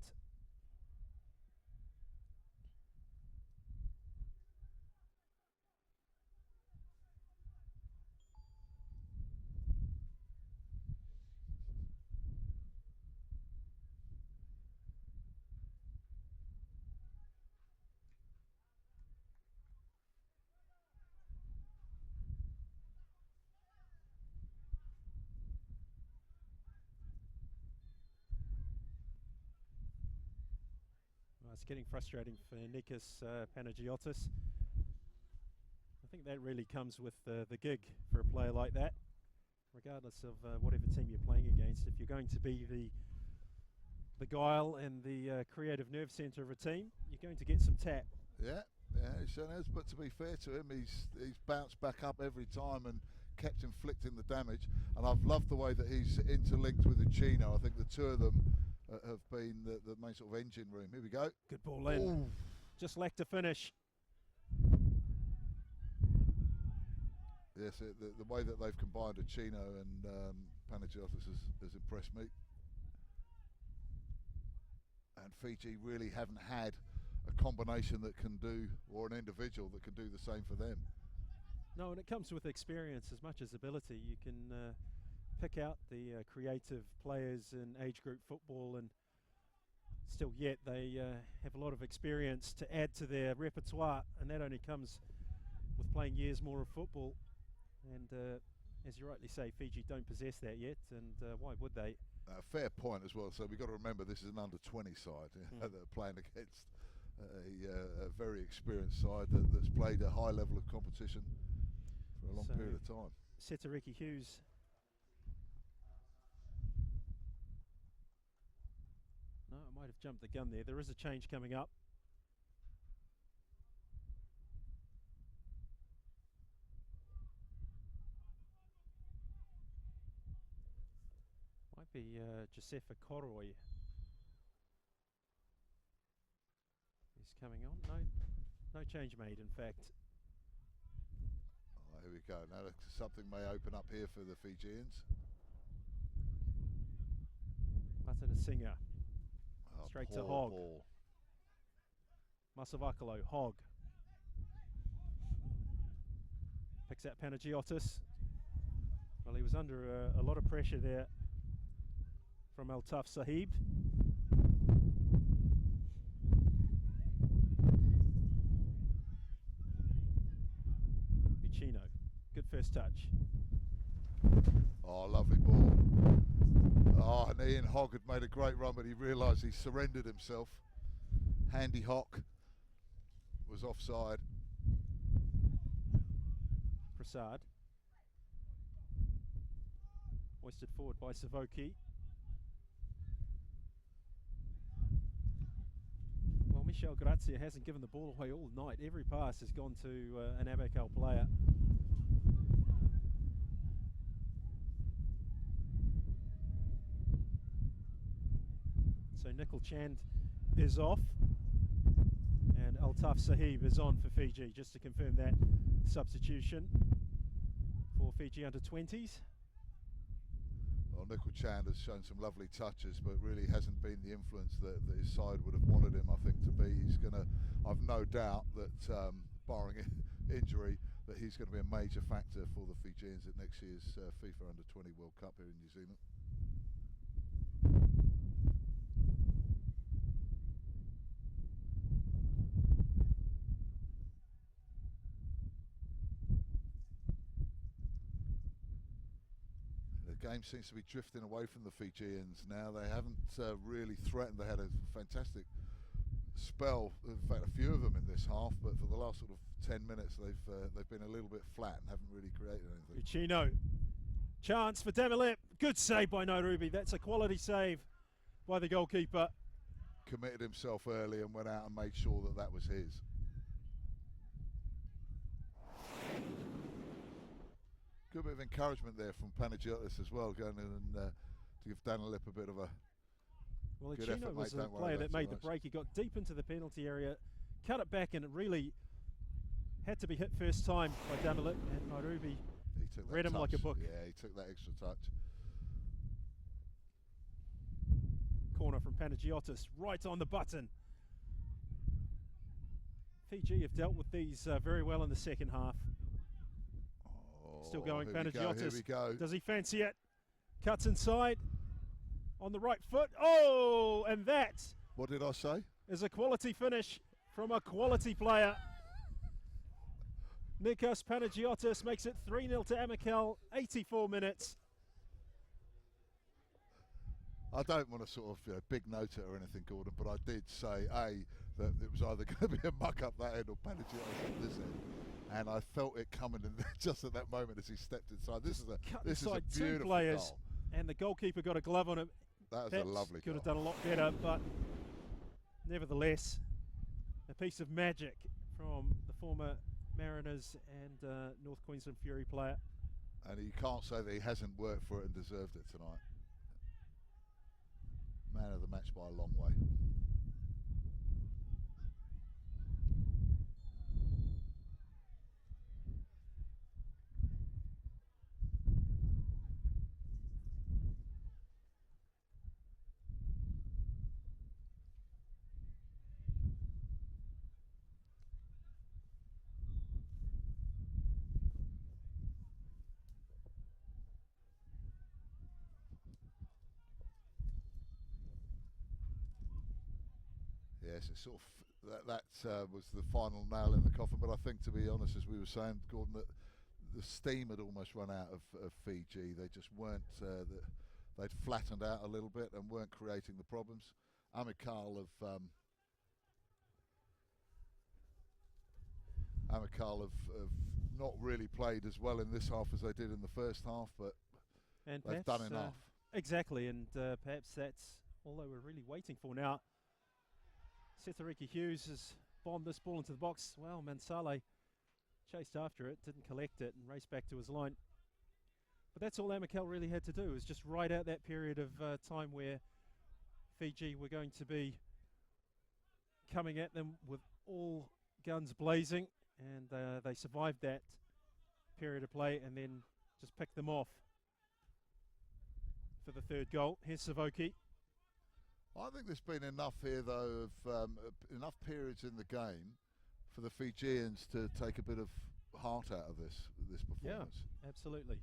It's getting frustrating for Nikos Panagiotis. I think that really comes with the gig for a player like that, regardless of whatever team you're playing against. If you're going to be the guile and the creative nerve centre of a team, you're going to get some tap. Yeah, he certainly has. But to be fair to him, he's bounced back up every time and kept inflicting the damage. And I've loved the way that he's interlinked with Uchino. I think the two of them have been the main sort of engine room. Here we go. Good ball in. Ooh. Just lacked a finish. Yes, the way that they've combined Uchino and Panagiotis has impressed me. And Fiji really haven't had a combination that can do, or an individual that can do the same for them. No, and it comes with experience as much as ability. You can pick out the creative players in age group football, and still yet they have a lot of experience to add to their repertoire, and that only comes with playing years more of football. And as you rightly say, Fiji don't possess that yet, and why would they? Fair point as well. So we've got to remember this is an under-20 side that are playing against a very experienced side that's played a high level of competition for a long period of time. Setariki Hughes. No, I might have jumped the gun there. There is a change coming up. Might be Josefa Koroi. He's coming on. No change made, in fact. Oh, here we go. Now something may open up here for the Fijians. Button a Singer. Oh, straight to Hogg. Ball. Masavakalo, Hogg. Picks out Panagiotis. Well, he was under a lot of pressure there from Altaf Sahib. Uchino, good first touch. Oh, lovely ball. Oh, and Ian Hogg had made a great run, but he realised he surrendered himself. Handy Hock was offside. Prasad. Hoisted forward by Savoki. Well, Michel Grazia hasn't given the ball away all night. Every pass has gone to an Amicale player. So Nickel Chand is off and Altaf Sahib is on for Fiji, just to confirm that substitution for Fiji under-20s. Well, Nickel Chand has shown some lovely touches, but really hasn't been the influence that his side would have wanted him, I think, to be. He's going to, I've no doubt that, barring injury, that he's going to be a major factor for the Fijians at next year's FIFA Under-20 World Cup here in New Zealand. The game seems to be drifting away from the Fijians now. They haven't really threatened. They had a fantastic spell, in fact a few of them in this half, but for the last sort of 10 minutes they've been a little bit flat and haven't really created anything. Uchino, chance for Damilep, good save by Nairobi. That's a quality save by the goalkeeper. Committed himself early and went out and made sure that that was his. Good bit of encouragement there from Panagiotis as well, going in and to give Damilep a bit of a well, good Uchino effort, was mate. the player that made the break. He got deep into the penalty area, cut it back, and it really had to be hit first time by Damilep, and Nairobi read him like a book. Yeah, he took that extra touch. Corner from Panagiotis, right on the button. Fiji have dealt with these very well in the second half. Still going, Panagiotis. Here we go. Does he fancy it? Cuts inside on the right foot. Oh, and that, what did I say? Is a quality finish from a quality player. Nikos Panagiotis makes it 3-0 to Amicale, 84 minutes. I don't want to sort of big note it or anything, Gordon, but I did say, A, that it was either going to be a muck up that end or Panagiotis at this end. And I felt it coming in just at that moment as he stepped inside. This is a beautiful two players, goal. And the goalkeeper got a glove on him. That was a lovely could goal. have done a lot better, but nevertheless, a piece of magic from the former Mariners and North Queensland Fury player. And you can't say that he hasn't worked for it and deserved it tonight. Man of the match by a long way. Yes, it's sort of that was the final nail in the coffin. But I think, to be honest, as we were saying, Gordon, that the steam had almost run out of Fiji. They just weren't. They'd flattened out a little bit and weren't creating the problems. Amicale have not really played as well in this half as they did in the first half, but and they've done enough. Exactly, and perhaps that's all they were really waiting for. Now, Sethariki Hughes has bombed this ball into the box. Well, Mansale chased after it, didn't collect it, and raced back to his line. But that's all Amicale really had to do, was just ride out that period of time where Fiji were going to be coming at them with all guns blazing, and they survived that period of play and then just picked them off for the third goal. Here's Savoki. I think there's been enough here, though, of enough periods in the game for the Fijians to take a bit of heart out of this performance. Yeah, absolutely.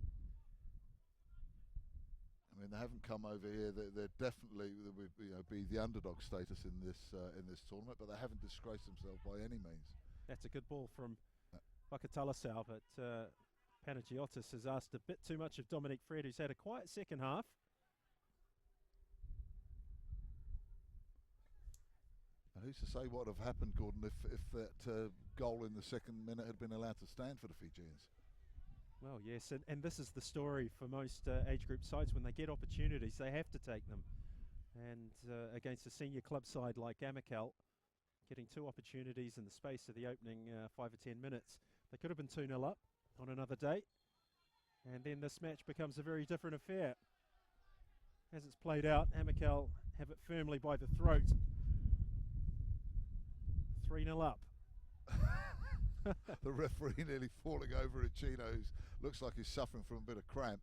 I mean, they haven't come over here. They're definitely be the underdog status in this tournament, but they haven't disgraced themselves by any means. That's a good ball from Bakatalasau, but Panagiotis has asked a bit too much of Dominic Fred, who's had a quiet second half. And who's to say what would have happened, Gordon, if that goal in the second minute had been allowed to stand for the Fijians? Well, yes, and this is the story for most age group sides. When they get opportunities, they have to take them. And against a senior club side like Amicale, getting 2 opportunities in the space of the opening 5 or 10 minutes, they could have been 2-0 up on another day. And then this match becomes a very different affair. As it's played out, Amicale have it firmly by the throat. 3-0 up. The referee nearly falling over at Chino, looks like he's suffering from a bit of cramp.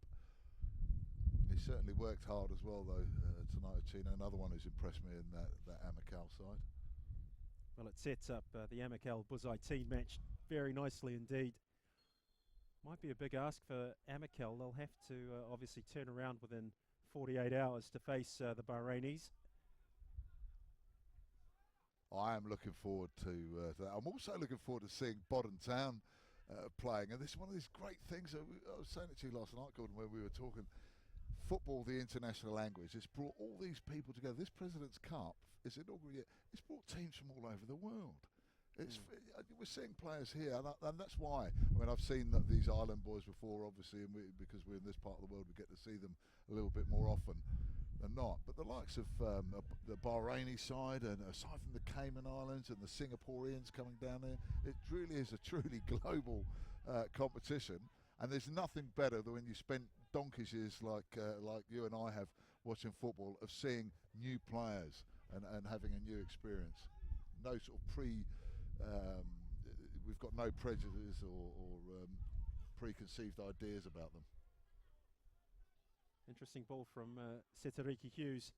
He certainly worked hard as well, though, tonight, Chino. Another one who's impressed me in that Amicale side. Well, it sets up the Amicale Bu-Zai match very nicely indeed. Might be a big ask for Amicale. They'll have to obviously turn around within 48 hours to face the Bahrainis. I am looking forward to that. I'm also looking forward to seeing Bodden Town playing. And this is one of these great things. I was saying it to you last night, Gordon, when we were talking. Football, the international language, it's brought all these people together. This President's Cup is inaugural. It's brought teams from all over the world. We're seeing players here, and that's why. I mean, I've seen these island boys before, obviously, and because we're in this part of the world, we get to see them a little bit more often than not. But the likes of the Bahraini side, and aside from the Cayman Islands and the Singaporeans coming down there, it really is a truly global competition. And there's nothing better than when you spend donkey's years like you and I have watching football, of seeing new players and having a new experience. No sort of we've got no prejudice or preconceived ideas about them. Interesting ball from Setariki Hughes,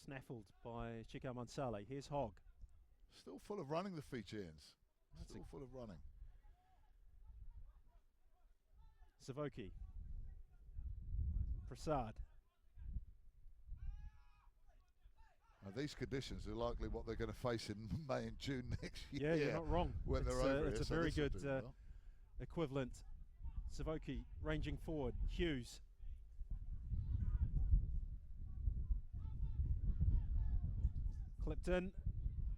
snaffled by Chika Mansale. Here's Hogg. Still full of running, the Fijians. That's Still full of running. Savoki. Prasad. Now, these conditions are likely what they're going to face in May and June next year. Yeah, you're not wrong. When they're over it's here, a so very this will good do well. equivalent. Savoki ranging forward. Hughes. Clipped in.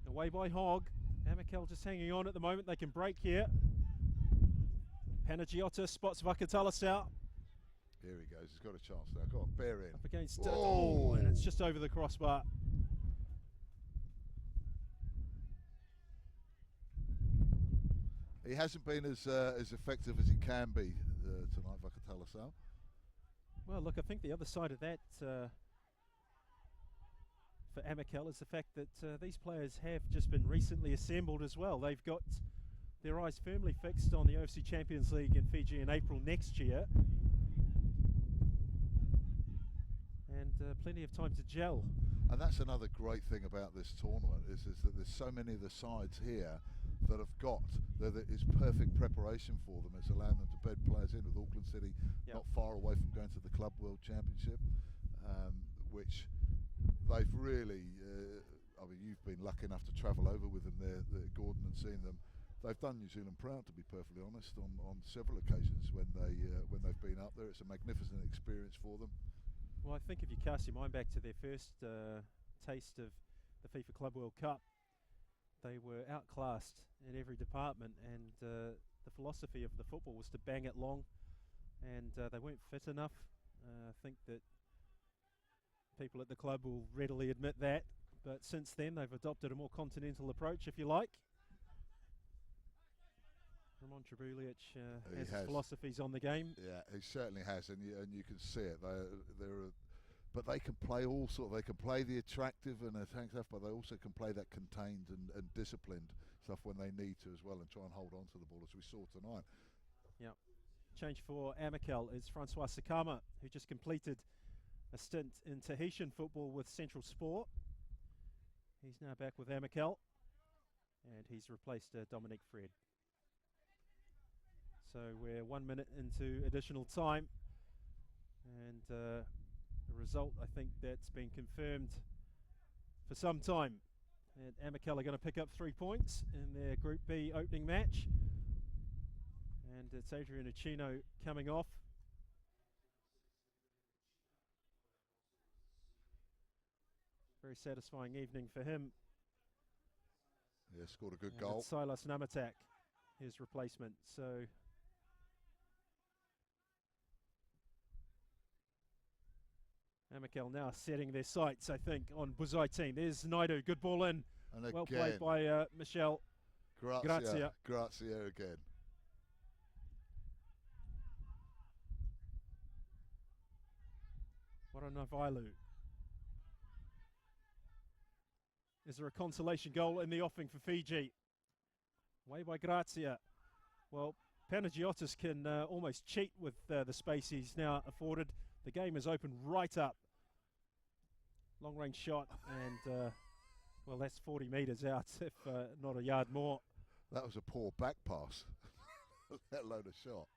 Away by Hogg. Amicale just hanging on at the moment. They can break here. Panagiotis spots Vakatalasau. Here he goes. He's got a chance now. Go on, bear in. Up against Whoa. and it's just over the crossbar. He hasn't been as effective as he can be tonight, Vakatalasau. Well, look, I think the other side of that for Amicale is the fact that these players have just been recently assembled as well. They've got their eyes firmly fixed on the OFC Champions League in Fiji in April next year. And plenty of time to gel. And that's another great thing about this tournament is that there's so many of the sides here that have got that it's perfect preparation for them. It's allowing them to bed players in, with Auckland City not far away from going to the Club World Championship, which they've really, I mean, you've been lucky enough to travel over with them there, Gordon, and seen them. They've done New Zealand proud, to be perfectly honest, on several occasions when they've been up there. It's a magnificent experience for them. Well, I think if you cast your mind back to their first taste of the FIFA Club World Cup, they were outclassed in every department, and the philosophy of the football was to bang it long, and they weren't fit enough. I think that people at the club will readily admit that, but since then they've adopted a more continental approach, if you like. Ramon Trebulic has his philosophies on the game. Yeah, he certainly has, and you can see it. But they can play all sort. They can play the attractive and attack stuff, but they also can play that contained and disciplined stuff when they need to as well, and try and hold on to the ball, as we saw tonight. Yeah. Change for Amicale is Francois Sakama, who just completed a stint in Tahitian football with Central Sport. He's now back with Amicale, and he's replaced Dominic Fred. So we're 1 minute into additional time, and a result I think that's been confirmed for some time. And Amicale are going to pick up 3 points in their Group B opening match, And it's Adrian Uchino coming off. Very satisfying evening for him. Yeah, scored a good And goal. it's Silas Namatak, his replacement. So Amicale now setting their sights, I think, on Buzaitine. There's Naidu, good ball in. And Well again, played by Michel. Grazia again. Waranavailu. Is there a consolation goal in the offing for Fiji? Way by Grazia. Well, Panagiotis can almost cheat with the space he's now afforded. The game is opened right up. Long range shot and, well, that's 40 metres out, if not a yard more. That was a poor back pass, let alone a shot.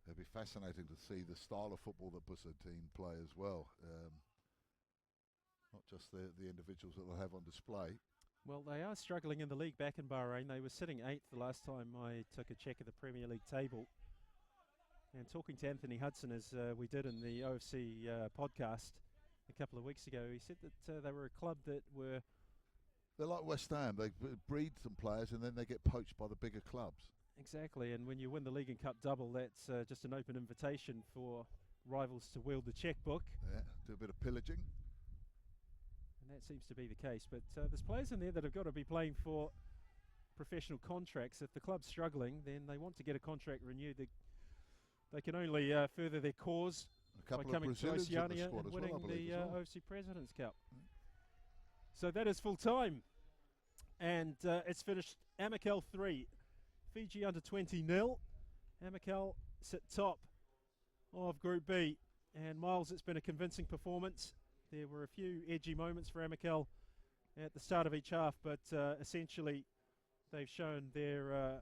It'd be fascinating to see the style of football that Buzaitine play as well. Not just the individuals that they'll have on display. Well, they are struggling in the league back in Bahrain. They were sitting 8th the last time I took a check of the Premier League table. And talking to Anthony Hudson, as we did in the OFC podcast a couple of weeks ago, he said that they were a club that were... They're like West Ham. They breed some players and then they get poached by the bigger clubs. Exactly, and when you win the League and Cup double, that's just an open invitation for rivals to wield the checkbook. Yeah, do a bit of pillaging. And that seems to be the case. But there's players in there that have got to be playing for professional contracts. If the club's struggling, then they want to get a contract renewed. They can only further their cause by coming to Oceania and winning the OFC President's Cup. So that is full time. And it's finished Amicale 3. Fiji under 20 0. Amicale sit top of Group B. And Miles, it's been a convincing performance. There were a few edgy moments for Amicale at the start of each half, but essentially they've shown their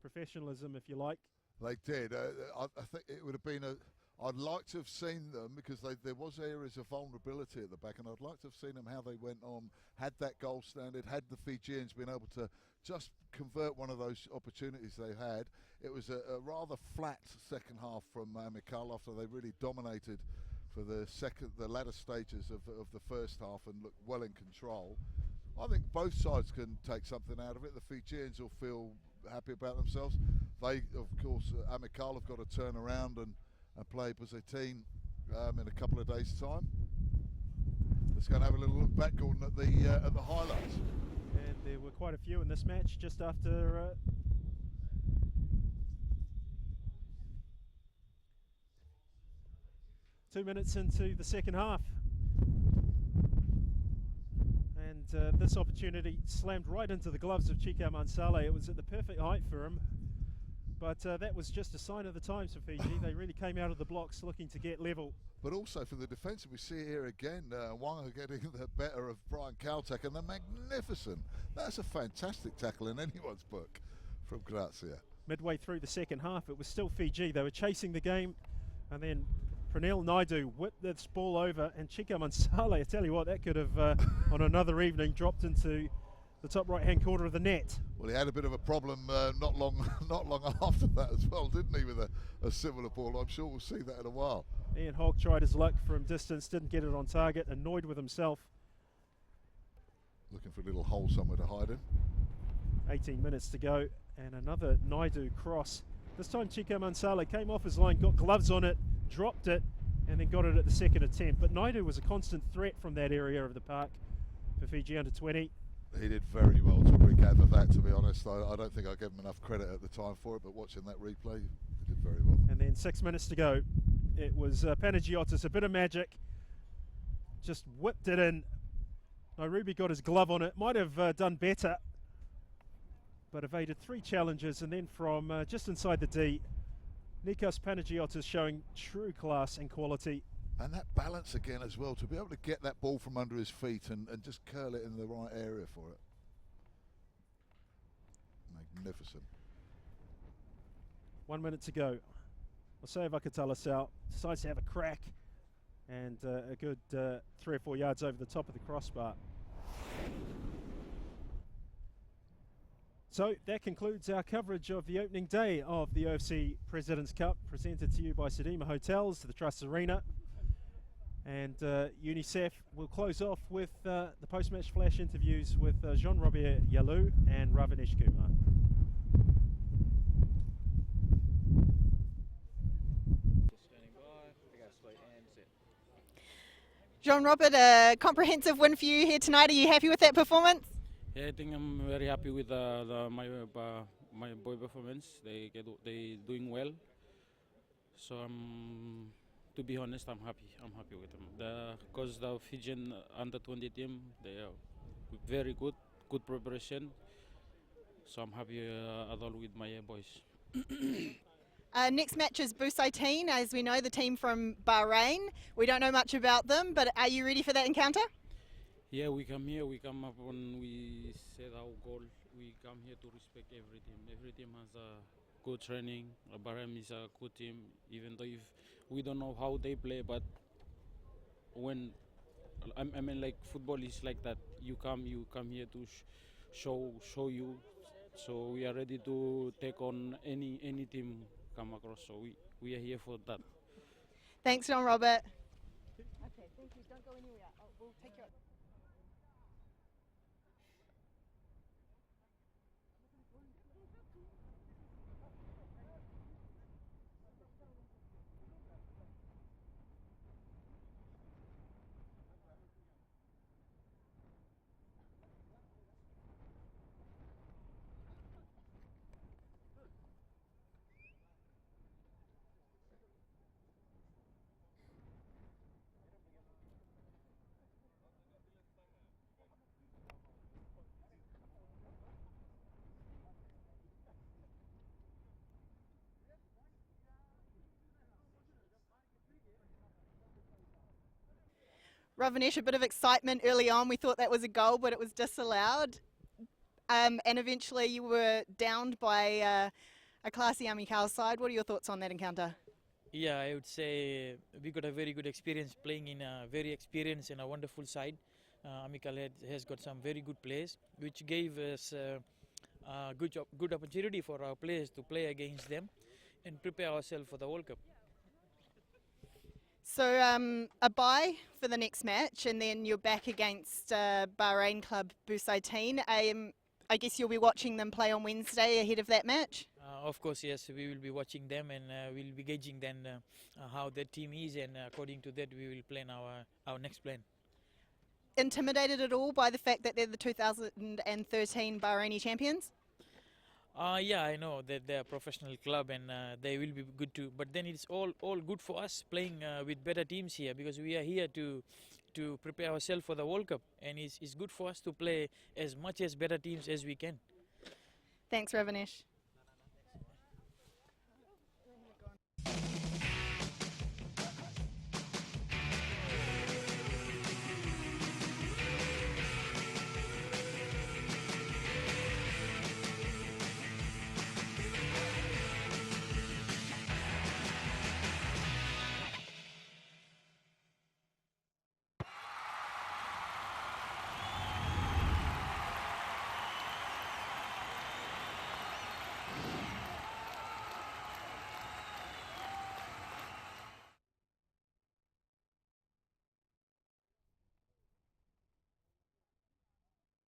professionalism, if you like. They did. I think it would have been I'd like to have seen them because there was areas of vulnerability at the back, and I'd like to have seen them how they went on, had that goal standard, had the Fijians been able to just convert one of those opportunities they had. It was a rather flat second half from Amicale after they really dominated for the latter stages of the first half and looked well in control. I think both sides can take something out of it. The Fijians will feel happy about themselves. They, of course, Amicale have got to turn around and play Buzaitine in a couple of days' time. Let's go and have a little look back, Gordon, at the highlights. And there were quite a few in this match just after 2 minutes into the second half. And this opportunity slammed right into the gloves of Chika Mansale. It was at the perfect height for him. But that was just a sign of the times for Fiji. They really came out of the blocks looking to get level. But also for the defence, we see here again, Wanga getting the better of Brian Kaltak, and they're magnificent. That's a fantastic tackle in anyone's book from Grazia. Midway through the second half, it was still Fiji. They were chasing the game, and then Pranil Naidu whipped this ball over, and Chika Mansale, I tell you what, that could have, on another evening, dropped into the top right-hand corner of the net. Well, he had a bit of a problem not long after that as well, didn't he, with a similar ball? I'm sure we'll see that in a while. Ian Hogg tried his luck from distance, didn't get it on target, annoyed with himself. Looking for a little hole somewhere to hide in. 18 minutes to go, and another Naidu cross. This time Chika Mansale came off his line, got gloves on it, dropped it, and then got it at the second attempt. But Naidu was a constant threat from that area of the park for Fiji under 20. He did very well to regather that, to be honest. I don't think I gave him enough credit at the time for it, but watching that replay, he did very well. And then 6 minutes to go. It was Panagiotis, a bit of magic, just whipped it in. Nairubi got his glove on it, might have done better, but evaded 3 challenges, and then from just inside the D, Nikos Panagiotis showing true class and quality. And that balance again as well, to be able to get that ball from under his feet and just curl it in the right area for it. Magnificent. 1 minute to go. Osei Vakatalasau decides to have a crack, and a good 3 or 4 yards over the top of the crossbar. So that concludes our coverage of the opening day of the OFC President's Cup, presented to you by Sedima Hotels, the Trust Arena, and UNICEF. We'll close off with the post-match flash interviews with Jean-Robert Yalou and Ravinesh Kumar. Jean-Robert, a comprehensive win for you here tonight. Are you happy with that performance? Yeah, I think I'm very happy with my boy performance. They doing well. So to be honest, I'm happy. I'm happy with them. Because the Fijian under-20 team, they are very good preparation. So I'm happy at all with my boys. Next match is Bu-Saitine, as we know, the team from Bahrain. We don't know much about them, but are you ready for that encounter? Yeah, we come here, we come up when we set our goal. We come here to respect every team. Every team has a good training. Bahrain is a good team, even though if we don't know how they play, but when, I mean, like football is like that. You come here to show you. So we are ready to take on any team come across. So we are here for that. Thanks, Jean-Robert. Okay, thank you. Don't go anywhere. We'll take you. Ravinesh, a bit of excitement early on. We thought that was a goal, but it was disallowed. And eventually you were downed by a classy Amicale side. What are your thoughts on that encounter? Yeah, I would say we got a very good experience playing in a very experienced and a wonderful side. Amicale has got some very good players, which gave us a good opportunity for our players to play against them and prepare ourselves for the World Cup. So a bye for the next match, and then you're back against Bahrain club Bu-Saitine. I guess you'll be watching them play on Wednesday ahead of that match? Of course, yes, we will be watching them, and we'll be gauging then how their team is, and according to that we will plan our next plan. Intimidated at all by the fact that they're the 2013 Bahraini champions? Yeah, I know that they're a professional club and they will be good too. But then it's all good for us playing with better teams here, because we are here to prepare ourselves for the World Cup, and it's good for us to play as much as better teams as we can. Thanks, Ravinesh.